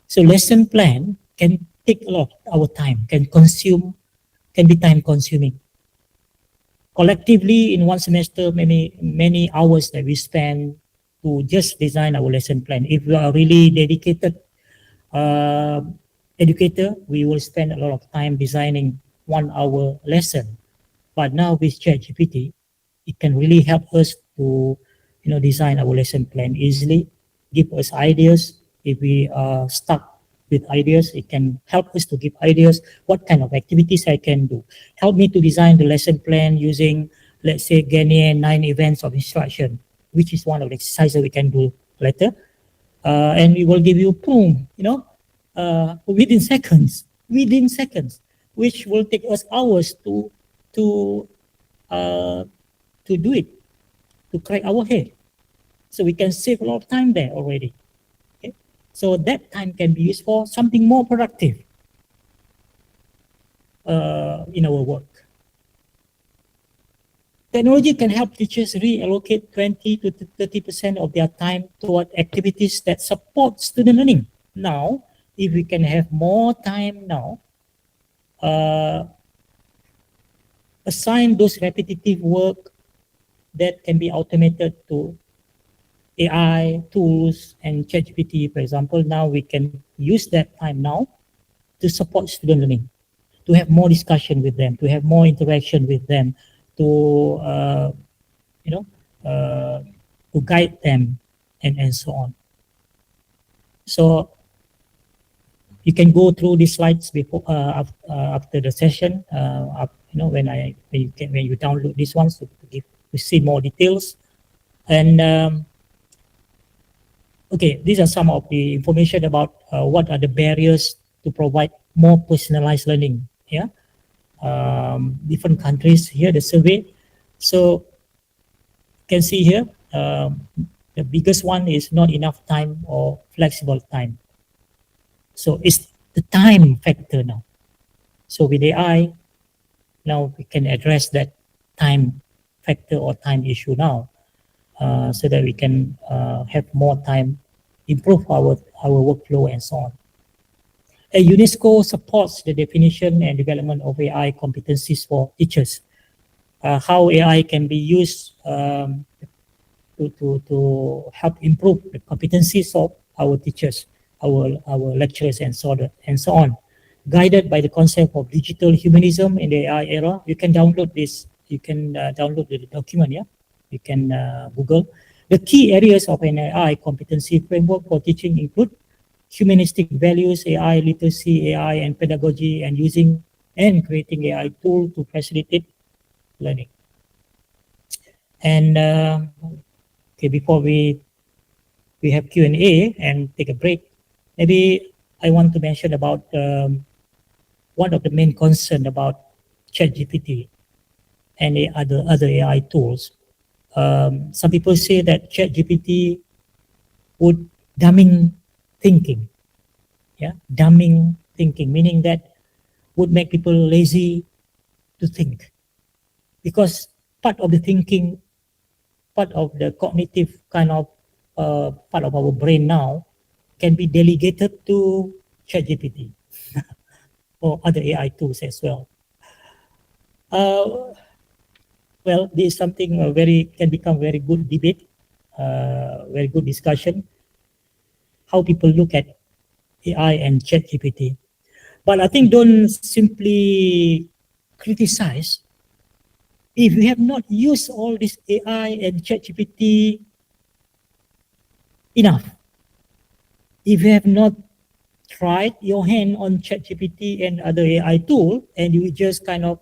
So lesson plan can take a lot of our time, can be time consuming. Collectively, in one semester, many hours that we spend to just design our lesson plan. If we are really dedicated uh, educator, we will spend a lot of time designing 1 hour lesson. But now with ChatGPT, it can really help us to, design our lesson plan easily, give us ideas. If we are stuck with ideas, it can help us to give ideas. What kind of activities I can do? Help me to design the lesson plan using, let's say, Ghanaian 9 events of instruction, which is one of the exercises we can do later. And we will give you boom, within seconds, which will take us hours to uh, to do it, to crack our head. So we can save a lot of time there already. Okay? So that time can be used for something more productive in our work. Technology can help teachers reallocate 20 to 30% of their time toward activities that support student learning. Now, if we can have more time now, uh, assign those repetitive work that can be automated to AI tools and ChatGPT, for example. Now we can use that time now to support student learning, to have more discussion with them, to have more interaction with them, to you know uh, to guide them, and so on. So you can go through these slides before after the session. When you download these ones to see more details. And okay, these are some of the information about what are the barriers to provide more personalized learning. Yeah, different countries here, the survey. So you can see here, the biggest one is not enough time or flexible time. So it's the time factor now. So with AI, now we can address that time factor or time issue now, so that we can have more time, improve our workflow and so on. UNESCO supports the definition and development of AI competencies for teachers. How AI can be used to help improve the competencies of our teachers, our lecturers, and so on. Guided by the concept of digital humanism in the AI era, you can download this. You can download the document. Yeah, you can Google. The key areas of an AI competency framework for teaching include humanistic values, AI literacy, AI and pedagogy, and using and creating AI tool to facilitate learning. And okay, before we have Q&A and take a break, maybe I want to mention about one of the main concern about ChatGPT and the other AI tools. Some people say that ChatGPT would dumbing thinking. Yeah, dumbing thinking, meaning that would make people lazy to think, because part of the thinking, part of the cognitive kind of part of our brain now can be delegated to ChatGPT or other AI tools as well. Uh, well, this is something very can become very good debate, very good discussion. How people look at AI and ChatGPT, but I think don't simply criticize. If you have not used all this AI and ChatGPT enough, if you have not tried your hand on ChatGPT and other AI tool, and you just kind of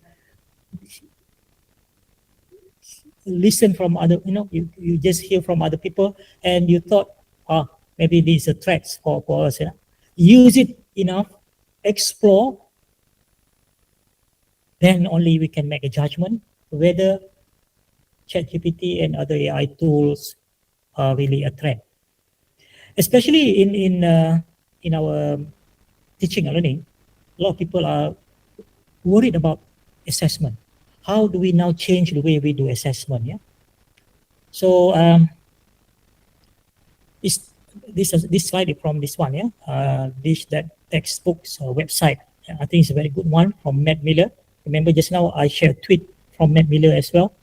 listen from other, you just hear from other people, and you thought, oh, maybe this is a threat for us. Use it enough, explore, then only we can make a judgment whether ChatGPT and other AI tools are really a threat. Especially in our teaching and learning, a lot of people are worried about assessment. How do we now change the way we do assessment? Yeah. So this slide is from this one. Yeah. That textbooks website. I think it's a very good one from Matt Miller. Remember just now I shared a tweet from Matt Miller as well.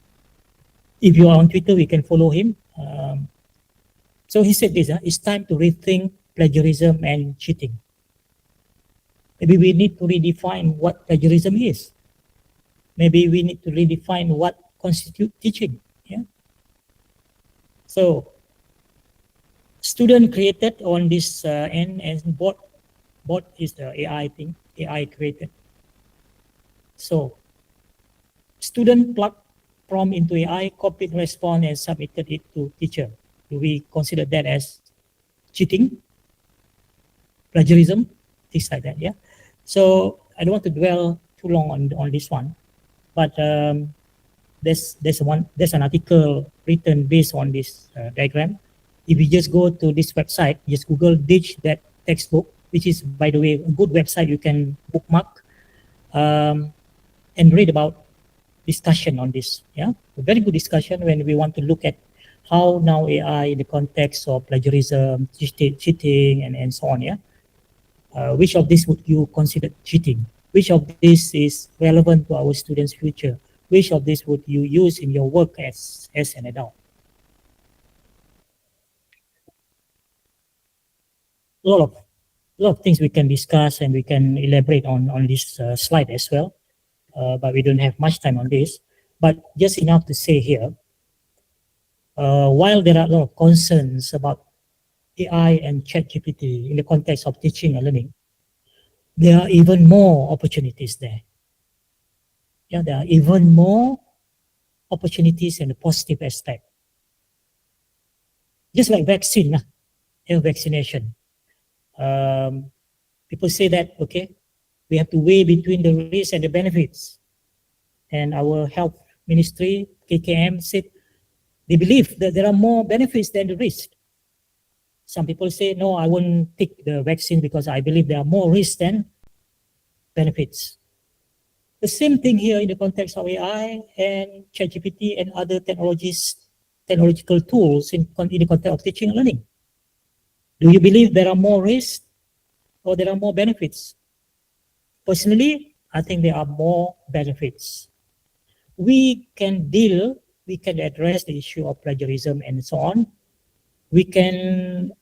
If you are on Twitter, we can follow him. So he said this: it's time to rethink plagiarism and cheating. Maybe we need to redefine what plagiarism is. Maybe we need to redefine what constitutes teaching. Yeah. So, student created on this end, and bot is the AI thing. AI created. So, student plugged prompt into AI, copied response, and submitted it to teacher. Do we consider that as cheating, plagiarism, things like that? Yeah. So I don't want to dwell too long on this one, but there's an article written based on this diagram. If you just go to this website, just Google "ditch that textbook," which is, by the way, a good website you can bookmark and read about discussion on this. Yeah, a very good discussion when we want to look at how now AI in the context of plagiarism, cheating, and so on. Yeah. Which of these would you consider cheating? Which of this is relevant to our students' future? Which of these would you use in your work as an adult? A lot of things we can discuss and we can elaborate on this slide as well, but we don't have much time on this. But just enough to say here, while there are a lot of concerns about AI and ChatGPT in the context of teaching and learning, there are even more opportunities there. Yeah, there are even more opportunities and a positive aspect. Just like vaccination. People say that, okay, we have to weigh between the risks and the benefits. And our health ministry, KKM, said they believe that there are more benefits than the risk. Some people say, no, I won't take the vaccine because I believe there are more risks than benefits. The same thing here in the context of AI and ChatGPT and other technological tools in the context of teaching and learning. Do you believe there are more risks or there are more benefits? Personally, I think there are more benefits. We can address the issue of plagiarism and so on. We can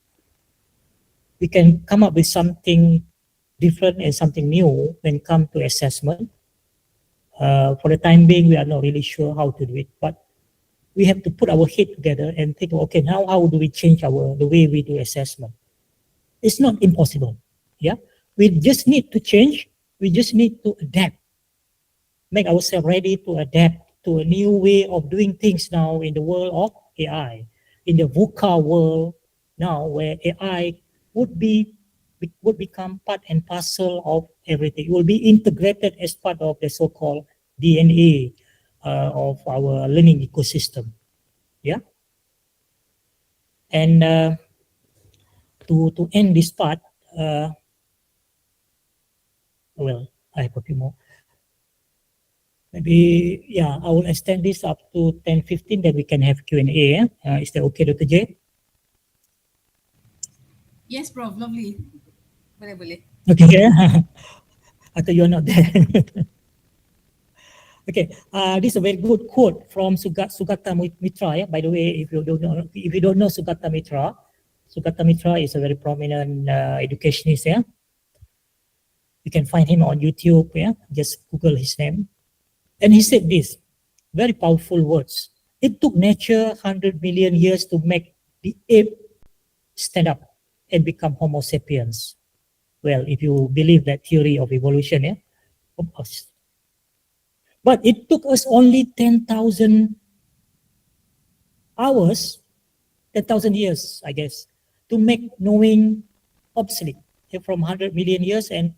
come up with something different and something new when it comes to assessment. For the time being, we are not really sure how to do it, but we have to put our head together and think, okay, now how do we change the way we do assessment? It's not impossible. Yeah, we just need to change. We just need to adapt, make ourselves ready to adapt to a new way of doing things now in the world of AI, in the VUCA world now, where AI would be would become part and parcel of everything. It will be integrated as part of the so-called DNA of our learning ecosystem. Yeah, and to end this part, well, I have a few more. Maybe, yeah, I will extend this up to 10:15, then we can have Q&A. Is that okay, Dr. J? Yes, Prof. Lovely. Boleh, boleh. Okay, yeah. I thought you're not there. Okay, this is a very good quote from Sugata Mitra. Yeah? By the way, if you don't know Sugata Mitra is a very prominent educationist. Yeah, you can find him on YouTube. Yeah, just Google his name. And he said this very powerful words. It took nature 100 million years to make the ape stand up and become Homo sapiens. Well, if you believe that theory of evolution, yeah, of course. But it took us only 10,000 hours, 10,000 years, I guess, to make knowing obsolete. From 100 million years and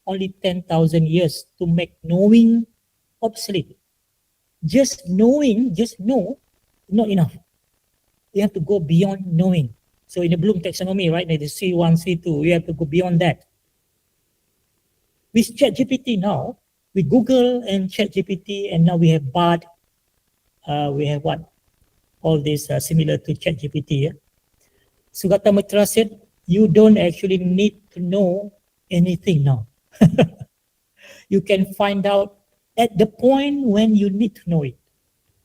only 10,000 years to make knowing obsolete. Just knowing, just know, not enough. You have to go beyond knowing. So in the Bloom taxonomy, right, the C1, C2, you have to go beyond that. With ChatGPT now, with Google and ChatGPT, and now we have Bard, we have what? All this similar to ChatGPT. Yeah? Sugata Mitra said, you don't actually need to know anything now. You can find out at the point when you need to know it.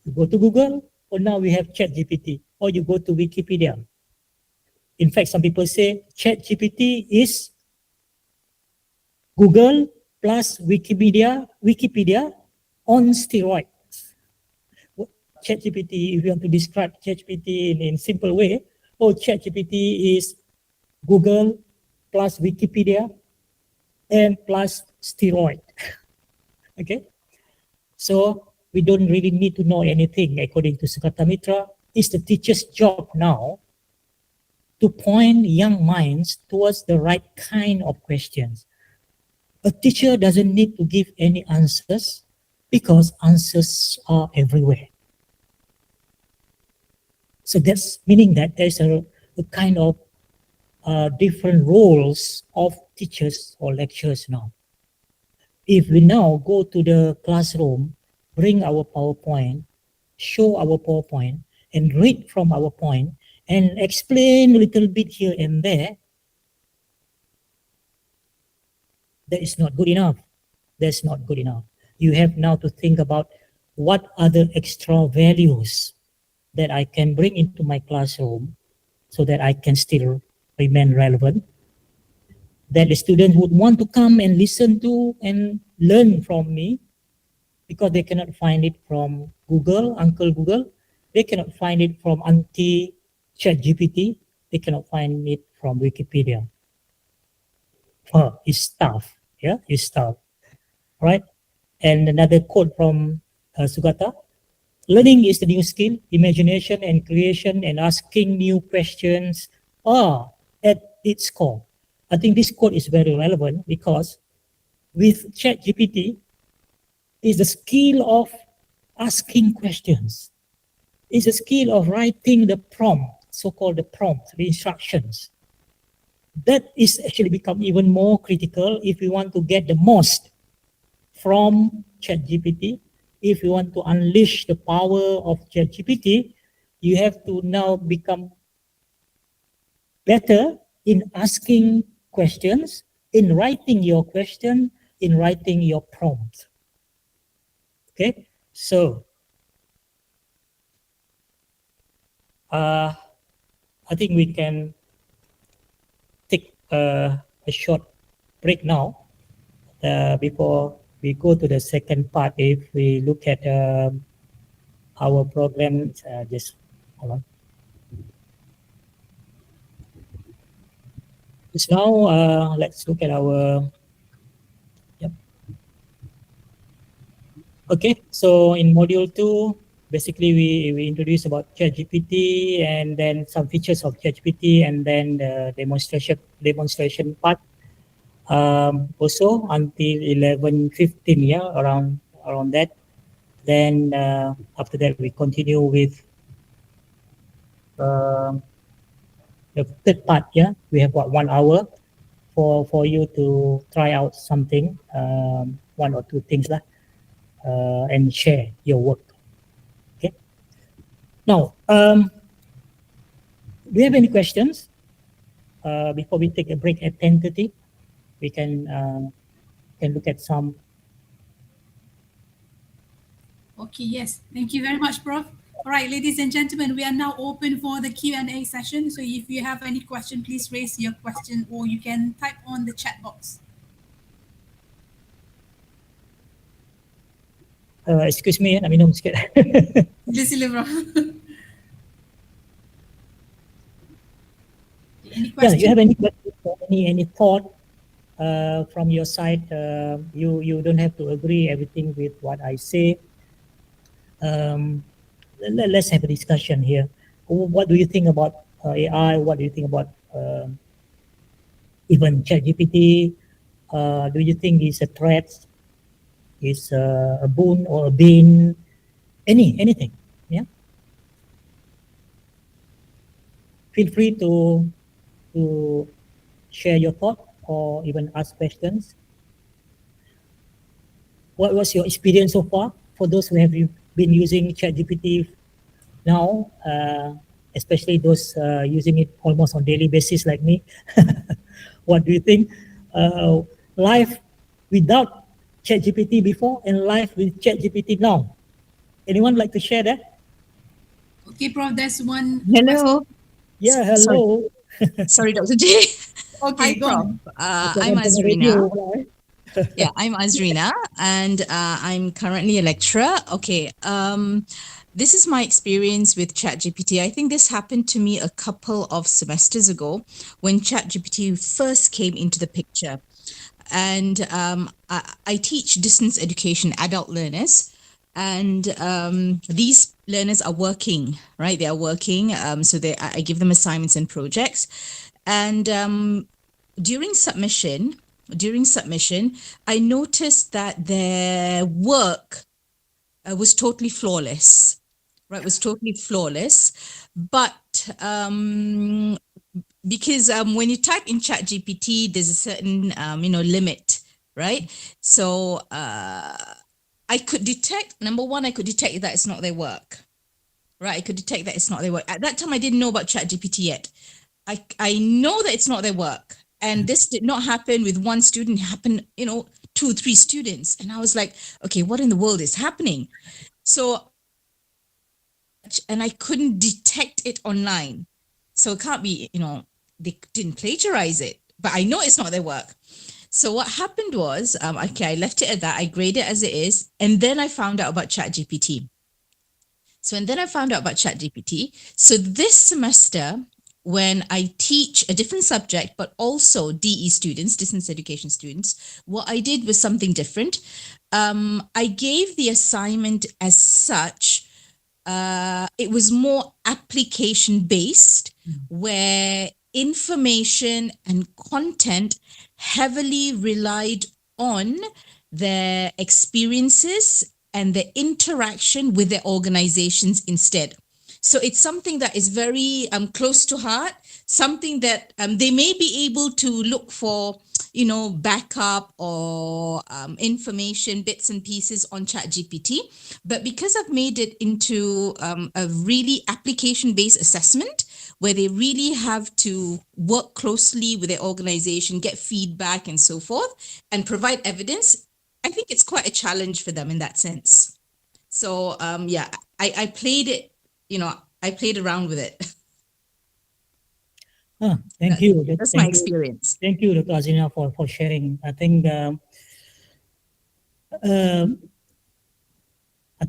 You go to Google, or now we have ChatGPT, or you go to Wikipedia. In fact, some people say ChatGPT is Google plus Wikipedia on steroids. ChatGPT, if you want to describe ChatGPT in simple way, ChatGPT is Google plus Wikipedia and plus steroid. Okay, so we don't really need to know anything, according to Sugata Mitra. It's the teacher's job now to point young minds towards the right kind of questions. A teacher doesn't need to give any answers because answers are everywhere. So that's meaning that there's a kind of different roles of teachers or lecturers now. If we now go to the classroom, bring our PowerPoint, show our PowerPoint, and read from our point, and explain a little bit here and there, that is not good enough. That's not good enough. You have now to think about what other extra values that I can bring into my classroom so that I can still remain relevant, that the students would want to come and listen to and learn from me, because they cannot find it from Google, Uncle Google. They cannot find it from Auntie ChatGPT. They cannot find it from Wikipedia. It's tough. Yeah, it's tough. Right? And another quote from Sugata: learning is the new skill. Imagination and creation and asking new questions are at its core. I think this quote is very relevant because with ChatGPT, is the skill of asking questions. It's a skill of writing the prompt, so-called the prompt, the instructions. That is actually become even more critical if we want to get the most from ChatGPT. If you want to unleash the power of ChatGPT, you have to now become better in asking questions, in writing your question, in writing your prompt. Okay, so I think we can take a short break now before we go to the second part. If we look at our program, just hold on. So now let's look at our. Yep. Okay, so in module 2, basically we introduce about ChatGPT and then some features of ChatGPT and then the demonstration part. Also until 11:15, yeah, around that. Then after that we continue with the third part. Yeah, we have what, 1 hour for you to try out something, one or two things lah, and share your work. Okay. Now, do you have any questions before we take a break at 10:30? We can look at some. Okay, yes. Thank you very much, Prof. All right, ladies and gentlemen, we are now open for the Q&A session. So if you have any question, please raise your question or you can type on the chat box. Excuse me, nak minum sikit. Sila, Prof. Any Yeah, question? you have any question, any thought from your side? You don't have to agree everything with what I say. Let's have a discussion here. What do you think about AI? What do you think about even ChatGPT? Do you think it's a threat? Is a boon or a bane? Anything? Yeah. Feel free to share your thought or even ask questions. What was your experience so far for those who have been using ChatGPT now, especially those using it almost on daily basis like me? What do you think? Life without ChatGPT before and life with ChatGPT now. Anyone like to share that? Okay, Prof, there's one. Hello. Yeah, hello. Sorry, Dr. J. Okay, Hi, go Prof. on. I'm Azrina. Yeah, I'm Azrina, and I'm currently a lecturer. Okay, this is my experience with ChatGPT. I think this happened to me a couple of semesters ago when ChatGPT first came into the picture. And I teach distance education adult learners, and these learners are working, right? They are working, so I give them assignments and projects. And during submission, I noticed that their work was totally flawless, right? Was totally flawless, but because when you type in ChatGPT, there's a certain limit, right? So I could detect, number one, I could detect that it's not their work, right? I could detect that it's not their work. At that time, I didn't know about ChatGPT yet. I know that it's not their work. And this did not happen with one student, it happened, 2 or 3 students. And I was like, okay, what in the world is happening? So, and I couldn't detect it online. So it can't be, they didn't plagiarize it, but I know it's not their work. So what happened was, I left it at that. I graded it as it is. And then I found out about ChatGPT. So this semester, when I teach a different subject, but also DE students, distance education students, what I did was something different. I gave the assignment as such. It was more application based, where information and content heavily relied on their experiences and their interaction with their organizations instead. So it's something that is very close to heart, something that they may be able to look for, backup or information, bits and pieces on ChatGPT. But because I've made it into a really application-based assessment where they really have to work closely with their organization, get feedback and so forth, and provide evidence, I think it's quite a challenge for them in that sense. So I played it, I played around with it. Thank you. That's my experience. Thank you, Dr. Azina, for sharing. I think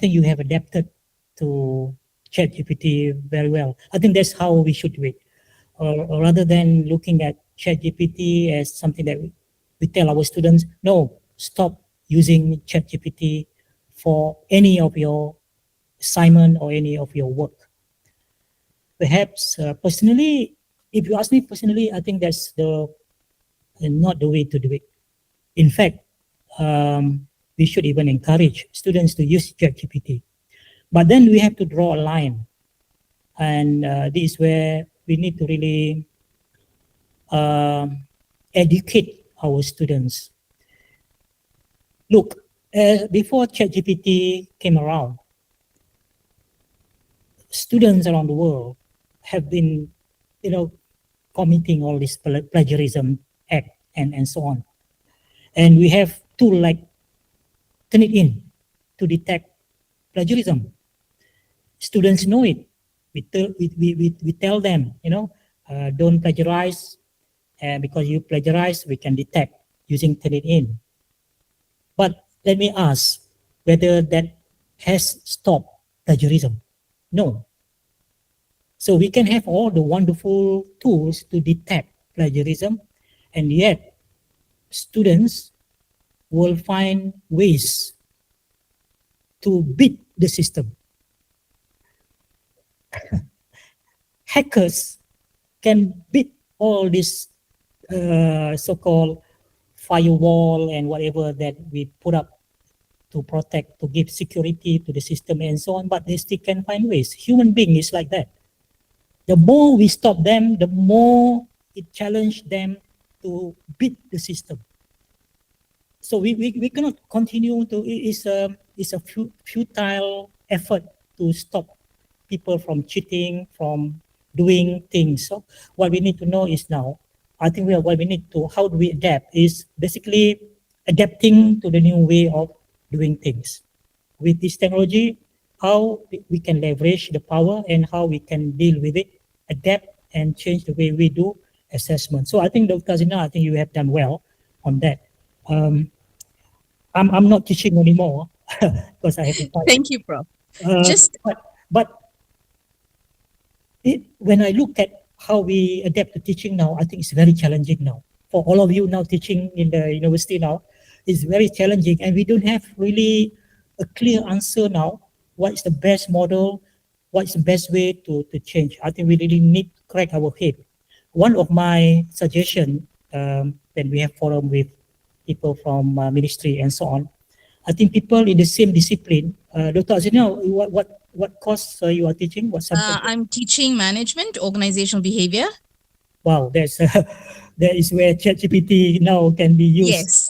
you have adapted to ChatGPT very well. I think that's how we should do it. Or rather than looking at ChatGPT as something that we tell our students, no, stop using ChatGPT for any of your assignment or any of your work. Perhaps personally, if you ask me personally, I think that's not the way to do it. In fact, we should even encourage students to use ChatGPT. But then we have to draw a line. And this is where we need to really educate our students. Look, before ChatGPT came around, students around the world have been, committing all this plagiarism act and so on. And we have tools like Turnitin to detect plagiarism. Students know it. We tell them, don't plagiarize, and because you plagiarize, we can detect using Turnitin. But let me ask whether that has stopped plagiarism. No. So we can have all the wonderful tools to detect plagiarism, and yet students will find ways to beat the system. Hackers can beat all this so-called firewall and whatever that we put up to protect, to give security to the system and so on, but they still can find ways. Human being is like that. The more we stop them, the more it challenges them to beat the system. So we cannot continue to, it's a futile effort to stop people from cheating, from doing things. So what we need to know is now, I think what we need to, how do we adapt, is basically adapting to the new way of doing things. With this technology, how we can leverage the power and how we can deal with it, adapt and change the way we do assessment. So I think, Dr. Azina, I think you have done well on that. I'm not teaching anymore because I have to. Thank you, Prof. But when I look at how we adapt to teaching now, I think it's very challenging now. For all of you now teaching in the university now, it's very challenging, and we don't have really a clear answer now. What is the best model? What is the best way to change? I think we really need to crack our head. One of my suggestions, when we have forum with people from ministry and so on, I think people in the same discipline. Dr. Azina, what course you are teaching? What subject? I'm teaching management, organizational behavior. Wow, that is where ChatGPT now can be used. Yes.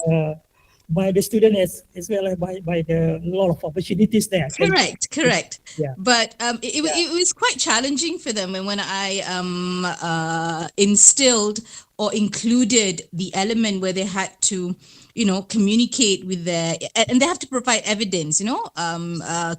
By the student as well as by the lot of opportunities there. Correct. Yeah. But it was quite challenging for them, and when I instilled or included the element where they had to, communicate with and they have to provide evidence,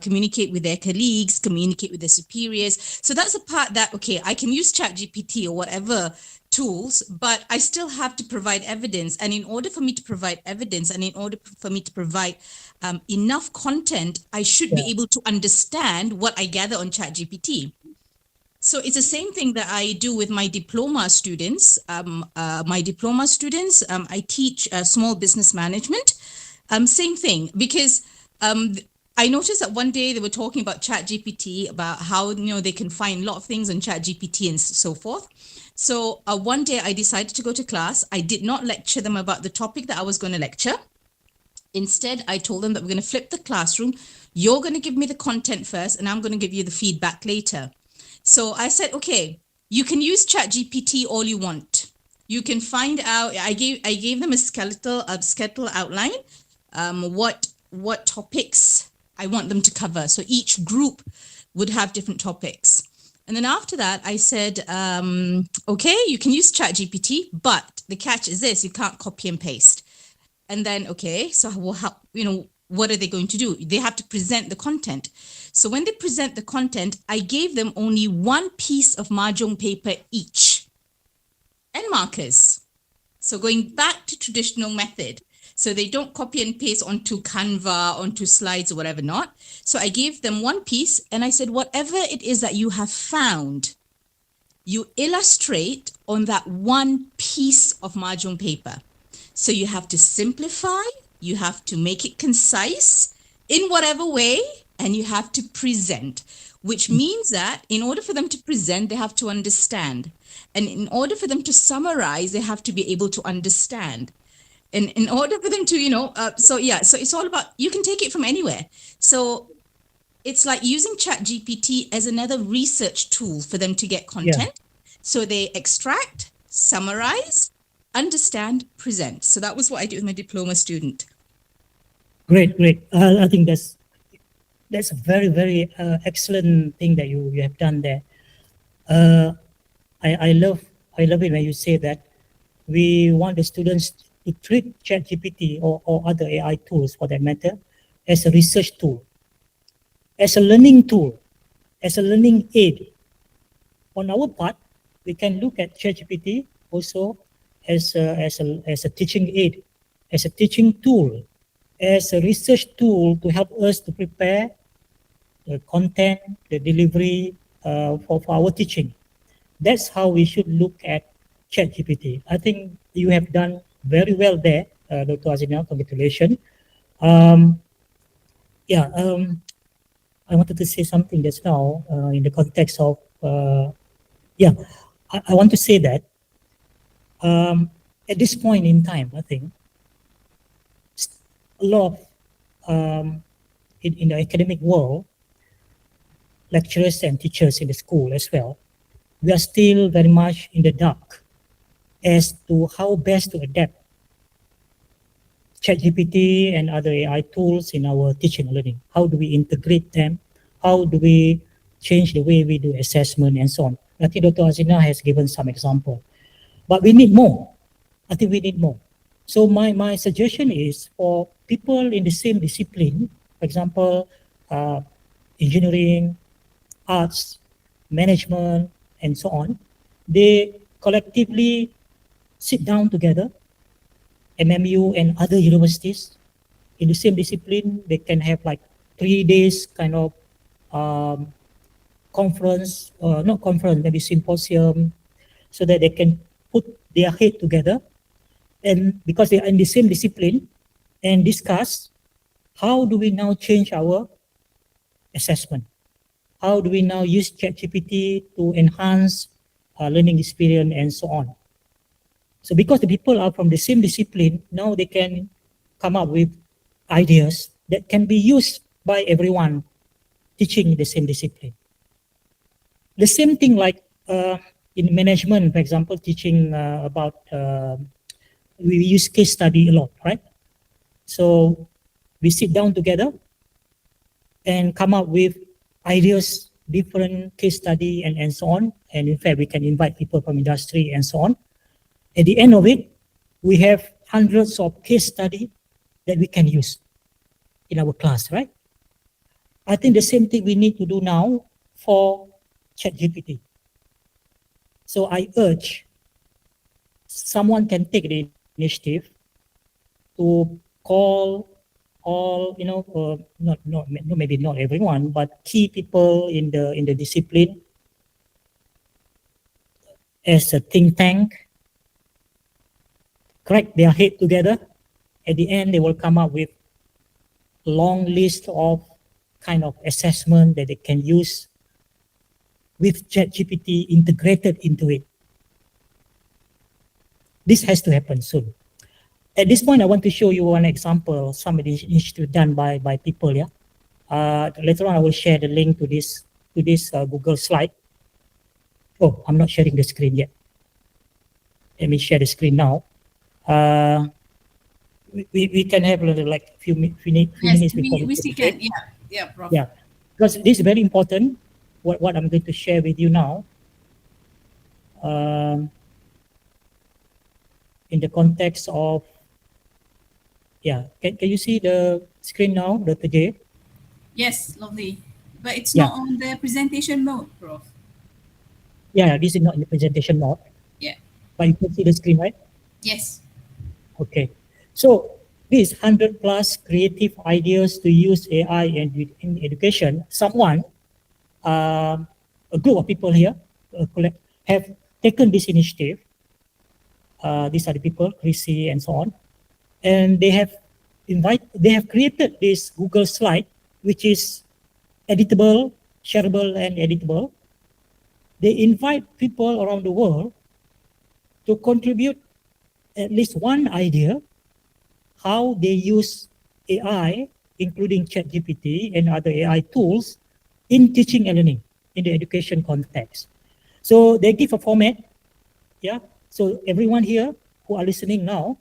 communicate with their colleagues, communicate with their superiors. So that's a part that, okay, I can use ChatGPT or whatever tools, but I still have to provide evidence. And in order for me to provide evidence, and in order for me to provide enough content, I should be able to understand what I gather on ChatGPT. So it's the same thing that I do with my diploma students. I teach small business management. Same thing, because I noticed that one day they were talking about ChatGPT, about how they can find a lot of things on ChatGPT and so forth. So one day I decided to go to class. I did not lecture them about the topic that I was going to lecture. Instead, I told them that we're going to flip the classroom. You're going to give me the content first, and I'm going to give you the feedback later. So I said, okay, you can use ChatGPT all you want, You can find out. I gave them a skeletal outline. What topics I want them to cover. So each group would have different topics. And then after that, I said, okay, you can use ChatGPT, but the catch is this: you can't copy and paste. And then, okay, so what are they going to do? They have to present the content. So when they present the content, I gave them only one piece of mahjong paper each and markers. So going back to traditional method. So they don't copy and paste onto Canva, onto slides or whatever not. So I gave them one piece and I said, whatever it is that you have found, you illustrate on that one piece of mahjong paper. So you have to simplify, you have to make it concise in whatever way, and you have to present, which means that in order for them to present, they have to understand. And in order for them to summarize, they have to be able to understand. And in order for them to, so it's all about, you can take it from anywhere. So it's like using ChatGPT as another research tool for them to get content. Yeah. So they extract, summarize, understand, present. So that was what I did with my diploma student. Great. I think that's a very, very excellent thing that you have done there. I love it when you say that we want the students to treat ChatGPT or other AI tools for that matter as a research tool, as a learning tool, as a learning aid. On our part, we can look at ChatGPT also as a teaching aid, as a teaching tool, as a research tool to help us to prepare the content, the delivery for our teaching. That's how we should look at ChatGPT. I think you have done very well there, Dr. Azina. Congratulations. I wanted to say something just now in the context of, I want to say that at this point in time, I think a lot of, in the academic world, lecturers and teachers in the school as well, we are still very much in the dark as to how best to adapt ChatGPT and other AI tools in our teaching and learning. How do we integrate them? How do we change the way we do assessment and so on? I think Dr. Azina has given some example. But we need more. I think we need more. So my suggestion is for people in the same discipline, for example, engineering, arts, management, and so on, they collectively sit down together, MMU and other universities in the same discipline. They can have like 3 days kind of conference, not conference, maybe symposium, so that they can put their head together, and because they are in the same discipline, and discuss how do we now change our assessment? How do we now use ChatGPT to enhance learning experience and so on? So because the people are from the same discipline, now they can come up with ideas that can be used by everyone teaching the same discipline. The same thing like in management, for example, teaching about, we use case study a lot, right? So we sit down together and come up with ideas, different case study and so on. And in fact, we can invite people from industry and so on. At the end of it, we have hundreds of case study that we can use in our class, right? I think the same thing we need to do now for ChatGPT. So I urge someone can take the initiative to call all, maybe not everyone, but key people in the discipline as a think tank, crack their head together. At the end, they will come up with a long list of kind of assessment that they can use with ChatGPT integrated into it. This has to happen soon. At this point, I want to show you one example, some initiative done by people. Yeah. Later on, I will share the link to this Google slide. Oh, I'm not sharing the screen yet. Let me share the screen now. We can have like few Yes, minutes before we we take still a break. can. Yeah, yeah, Prof. Yeah, because this is very important. What I'm going to share with you now, um, in the context of, yeah, can you see the screen now, Dr. J? Yes, lovely. But it's Yeah, not on the presentation mode, Prof. yeah, this is not in the presentation mode, Yeah. but you can see the screen, right? Yes. Okay, so these 100 plus creative ideas to use AI in education. Someone, a group of people here, have taken this initiative. These are the people, Chrissy and so on, and they have created this Google slide, which is editable, shareable, and editable. They invite people around the world to contribute at least one idea how they use AI, including ChatGPT and other AI tools, in teaching and learning in the education context. So they give a format, yeah. So everyone here who are listening now,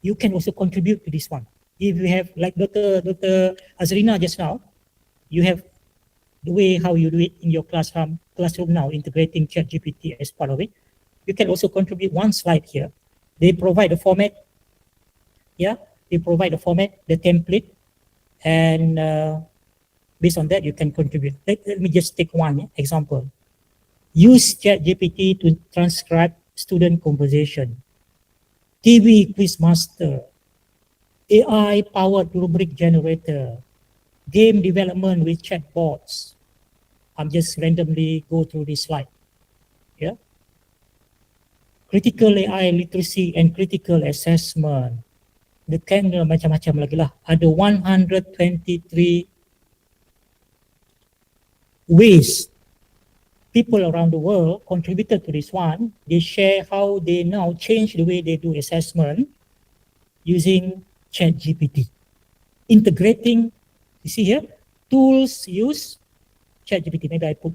you can also contribute to this one. If you have, like Dr. Azrina just now, you have the way how you do it in your classroom now, integrating ChatGPT as part of it. You can also contribute one slide here. They provide a format, yeah. They provide a format, the template, and based on that, you can contribute. Let me just take one example. Use ChatGPT to transcribe student conversation. TV quiz master, AI powered rubric generator, game development with chatbots. I'm just randomly go through this slide. Yeah. Critical AI literacy and critical assessment. The kan macam-macam lagi lah. Ada 123 ways people around the world contributed to this one. They share how they now change the way they do assessment using ChatGPT. Integrating, you see here, tools use ChatGPT. Maybe I put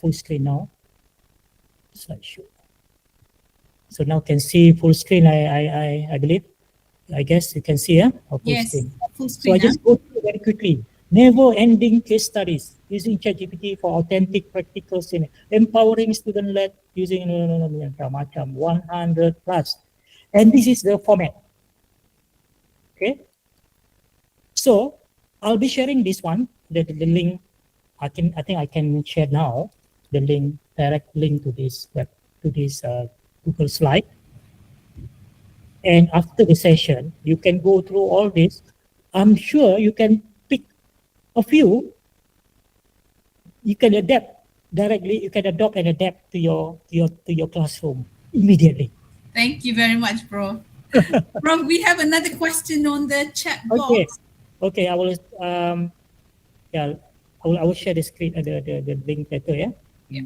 full screen now. Slideshow. So now can see full screen, I believe. I guess you can see full Yes. screen. Full So I screen. just go through very quickly. Never-ending case studies using ChatGPT for authentic practical scenario. Empowering student-led using macam 100 plus. And this is the format. Okay. So I'll be sharing this one, the link. I think I can share now the link, direct link to this Google slide. And after the session, you can go through all this. I'm sure you can pick a few. You can adapt directly. You can adopt and adapt to your classroom immediately. Thank you very much, Prof. Prof, we have another question on the chat Okay, box. okay. I will yeah, I will share the screen, the link later. Yeah. Yeah.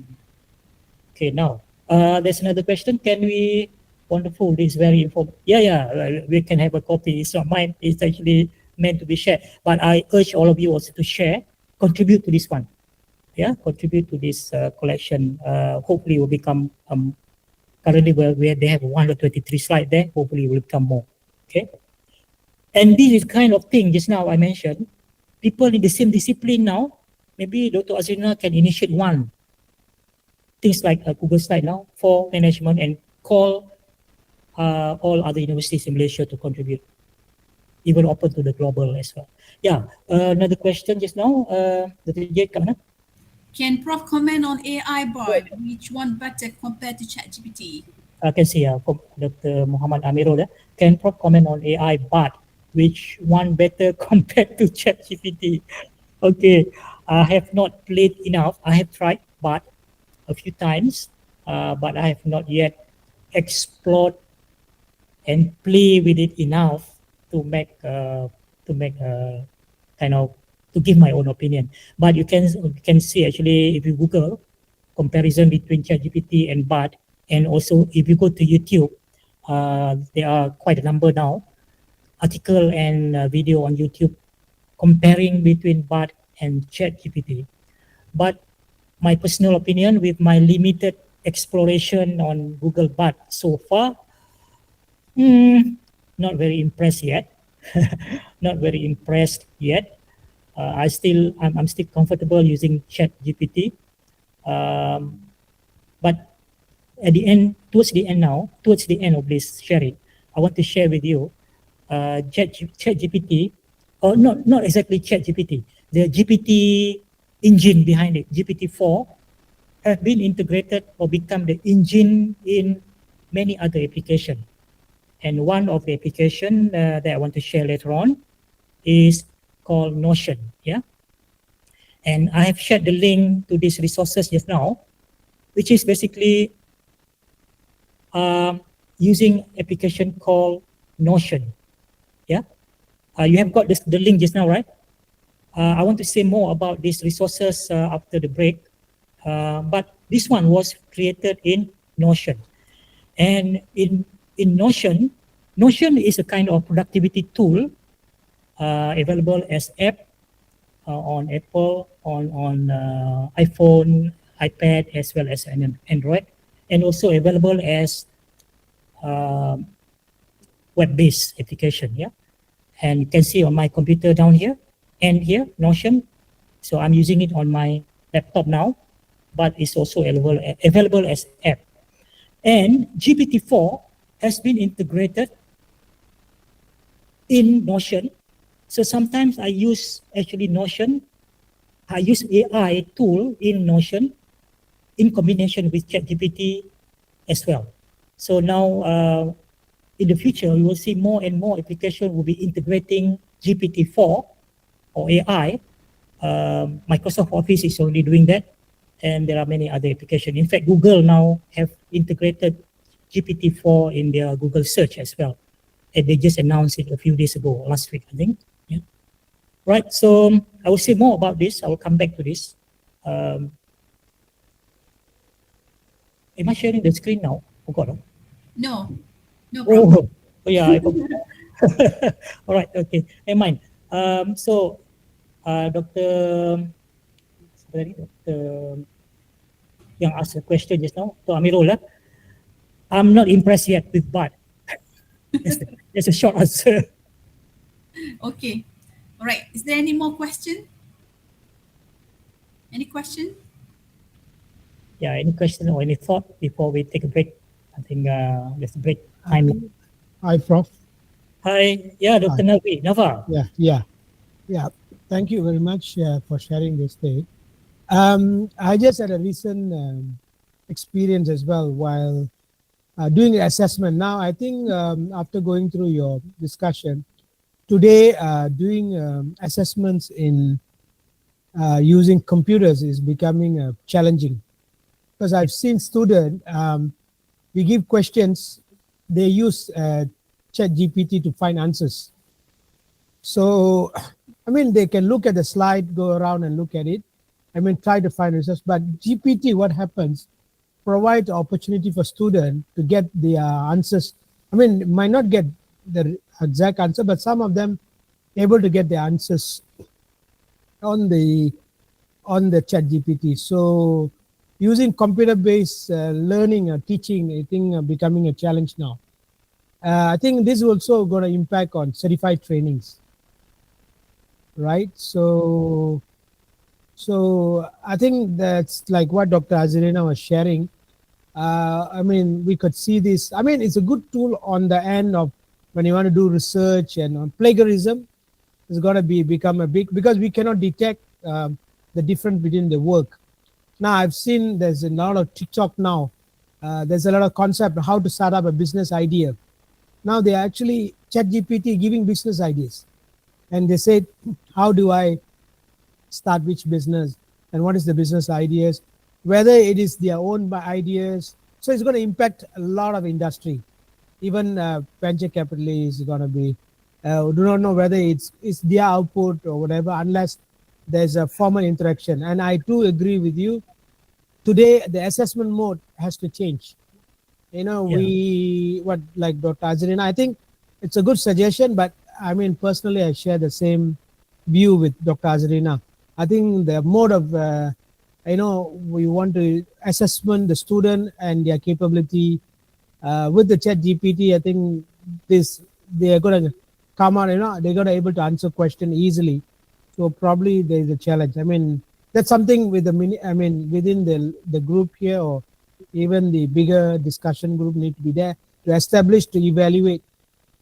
Okay. Now, there's another question. Can we? Wonderful. This is very informative. Yeah. We can have a copy. It's not mine. It's actually meant to be shared. But I urge all of you also to share, contribute to this one. Yeah, contribute to this collection. Hopefully, will become currently where they have 123 slides there. Hopefully, it will become more. Okay. And this is kind of thing just now I mentioned. People in the same discipline now. Maybe Dr. Azrina can initiate one. Things like a Google slide now for management and call all other universities in Malaysia to contribute, even open to the global as well. Yeah, another question just now, Dr. J, kat mana? Can Prof comment on AI bot? Which one better compared to ChatGPT? I can see from Dr. Muhammad Amirul. Can Prof comment on AI bot? Which one better compared to ChatGPT? Okay, I have not played enough. I have tried bot a few times, but I have not yet explored and play with it enough to make kind of to give my own opinion. But you can see actually if you Google comparison between ChatGPT and Bard, and also if you go to YouTube, there are quite a number now article and video on YouTube comparing between Bard and ChatGPT. But my personal opinion, with my limited exploration on Google Bard so far, not very impressed yet. Not very impressed yet. I'm still comfortable using ChatGPT. But at the end, towards the end of this sharing, I want to share with you ChatGPT, or not exactly ChatGPT, the GPT engine behind it, GPT-4, have been integrated or become the engine in many other applications. And one of the application that I want to share later on is called Notion. Yeah, and I have shared the link to these resources just now, which is basically using application called Notion. Yeah, you have got the link just now, right? I want to say more about these resources after the break, but this one was created in Notion. And in Notion, Notion is a kind of productivity tool available as app on Apple, on iPhone, iPad, as well as an Android, and also available as web-based application. Yeah, and you can see on my computer down here and here Notion. So I'm using it on my laptop now, but it's also available as app. And GPT-4 has been integrated in Notion. So sometimes I use actually Notion. I use AI tool in Notion in combination with ChatGPT as well. So now in the future, we will see more and more applications will be integrating GPT-4 or AI. Microsoft Office is already doing that, and there are many other applications. In fact, Google now have integrated GPT-4 in their Google search as well. And they just announced it a few days ago, last week, I think. Yeah. Right, so I will say more about this. I will come back to this. Am I sharing the screen now? Forgot. Huh? No, no problem. Oh yeah, I forgot. All right, okay, never mind. So, Dr. Yang asked a question just now, to Amirul, I'm not impressed yet with Bard. That's a short answer. Okay. All right. Is there any more question? Any question? Yeah, any question or any thought before we take a break? I think there's a break time. Hi, Prof. Hi, yeah, Dr. Navi, Nava. Yeah. Thank you very much for sharing this day. I just had a recent experience as well while doing the assessment. Now, I think after going through your discussion today, doing assessments in using computers is becoming challenging, because I've seen students, we give questions, they use ChatGPT to find answers. So, I mean, they can look at the slide, go around and look at it, I mean, try to find answers. But GPT, what happens, provides opportunity for students to get the answers. I mean, might not get the exact answer, but some of them able to get the answers on the ChatGPT. So using computer-based learning or teaching, I think becoming a challenge now. I think this is also going to impact on certified trainings, right? So I think that's like what Dr. Azirina was sharing. I mean, we could see this. I mean, it's a good tool on the end of when you want to do research, and on plagiarism is going to become a big, because we cannot detect the difference between the work. Now, I've seen there's a lot of TikTok now. There's a lot of concept of how to start up a business idea. Now they actually ChatGPT giving business ideas, and they say, how do I start which business, and what is the business ideas, whether it is their own ideas. So it's going to impact a lot of industry. Even venture capitalists is going to be do not know whether it's their output or whatever, unless there's a formal interaction. And I do agree with you. Today the assessment mode has to change. You know, like Dr. Azirina, I think it's a good suggestion, but I mean, personally, I share the same view with Dr. Azirina. I think the mode of we want to assessment the student and their capability. With the ChatGPT, I think they are going to come out, they're going to able to answer question easily. So probably there is a challenge. I mean, that's something with within the group here, or even the bigger discussion group need to be there to establish, to evaluate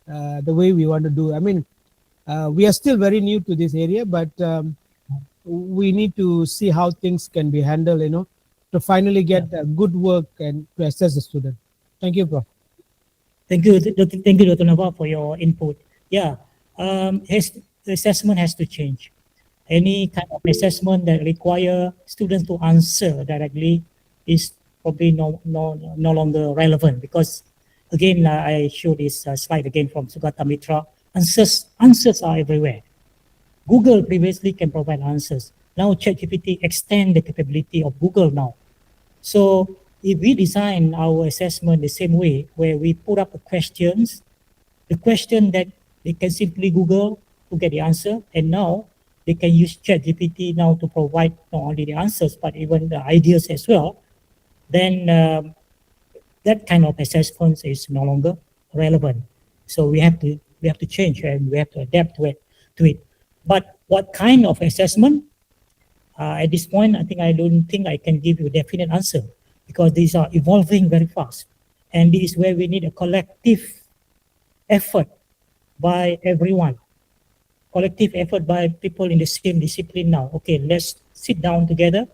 the way we want to do. I mean, we are still very new to this area, but we need to see how things can be handled, to finally get good work and to assess the student. Thank you, Prof. Thank you, thank you, Dr. Nawab, for your input. Yeah, the assessment has to change. Any kind of assessment that require students to answer directly is probably no longer relevant, because again, I show this slide again from Sugata Mitra. Answers are everywhere. Google previously can provide answers. Now ChatGPT extend the capability of Google now. So if we design our assessment the same way, where we put up the question that they can simply Google to get the answer, and now they can use ChatGPT now to provide not only the answers, but even the ideas as well, then that kind of assessment is no longer relevant. So we have to change, and we have to adapt to it. But what kind of assessment? At this point, I don't think I can give you a definite answer, because these are evolving very fast. And this is where we need a collective effort by everyone. Collective effort by people in the same discipline now. Okay, let's sit down together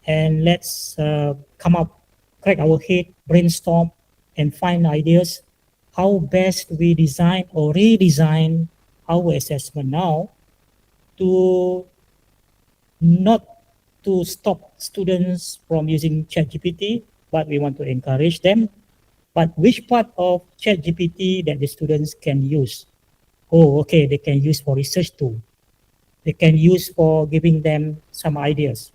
and let's crack our head, brainstorm, and find ideas how best we design or redesign our assessment now to not to stop students from using ChatGPT, but we want to encourage them. But which part of ChatGPT that the students can use? Oh, okay, they can use for research tool. They can use for giving them some ideas.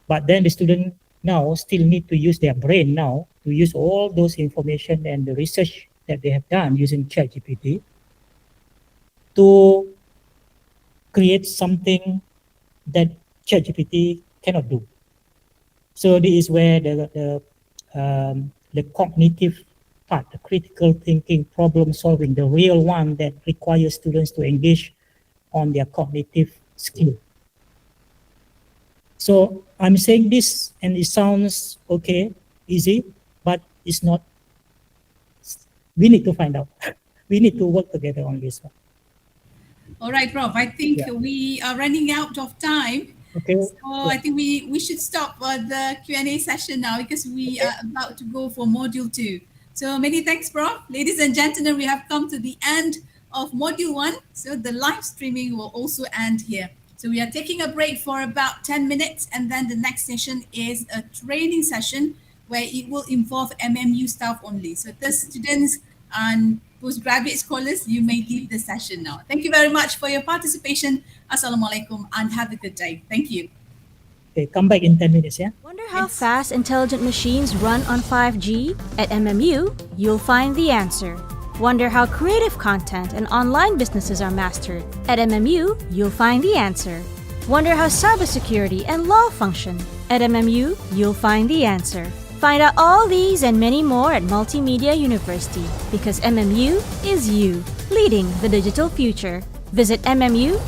But then the student now still need to use their brain now to use all those information and the research that they have done using ChatGPT to create something that ChatGPT cannot do. So this is where the cognitive part, the critical thinking, problem solving, the real one that requires students to engage on their cognitive skill. So I'm saying this, and it sounds okay, easy, but it's not. We need to find out. We need to work together on this one. All right, Prof. I think we are running out of time. Okay. So I think we should stop the Q&A session now, because we are about to go for module 2. So many thanks, Prof. Ladies and gentlemen, we have come to the end of module 1. So the live streaming will also end here. So we are taking a break for about 10 minutes, and then the next session is a training session where it will involve MMU staff only. So the students and postgraduate scholars, you may leave the session now. Thank you very much for your participation. Assalamualaikum, and have a good day. Thank you. Okay, come back in 10 minutes, yeah? Wonder how fast intelligent machines run on 5G? At MMU, you'll find the answer. Wonder how creative content and online businesses are mastered? At MMU, you'll find the answer. Wonder how cybersecurity and law function? At MMU, you'll find the answer. Find out all these and many more at Multimedia University, because MMU is you, leading the digital future. Visit mmu.edu.my.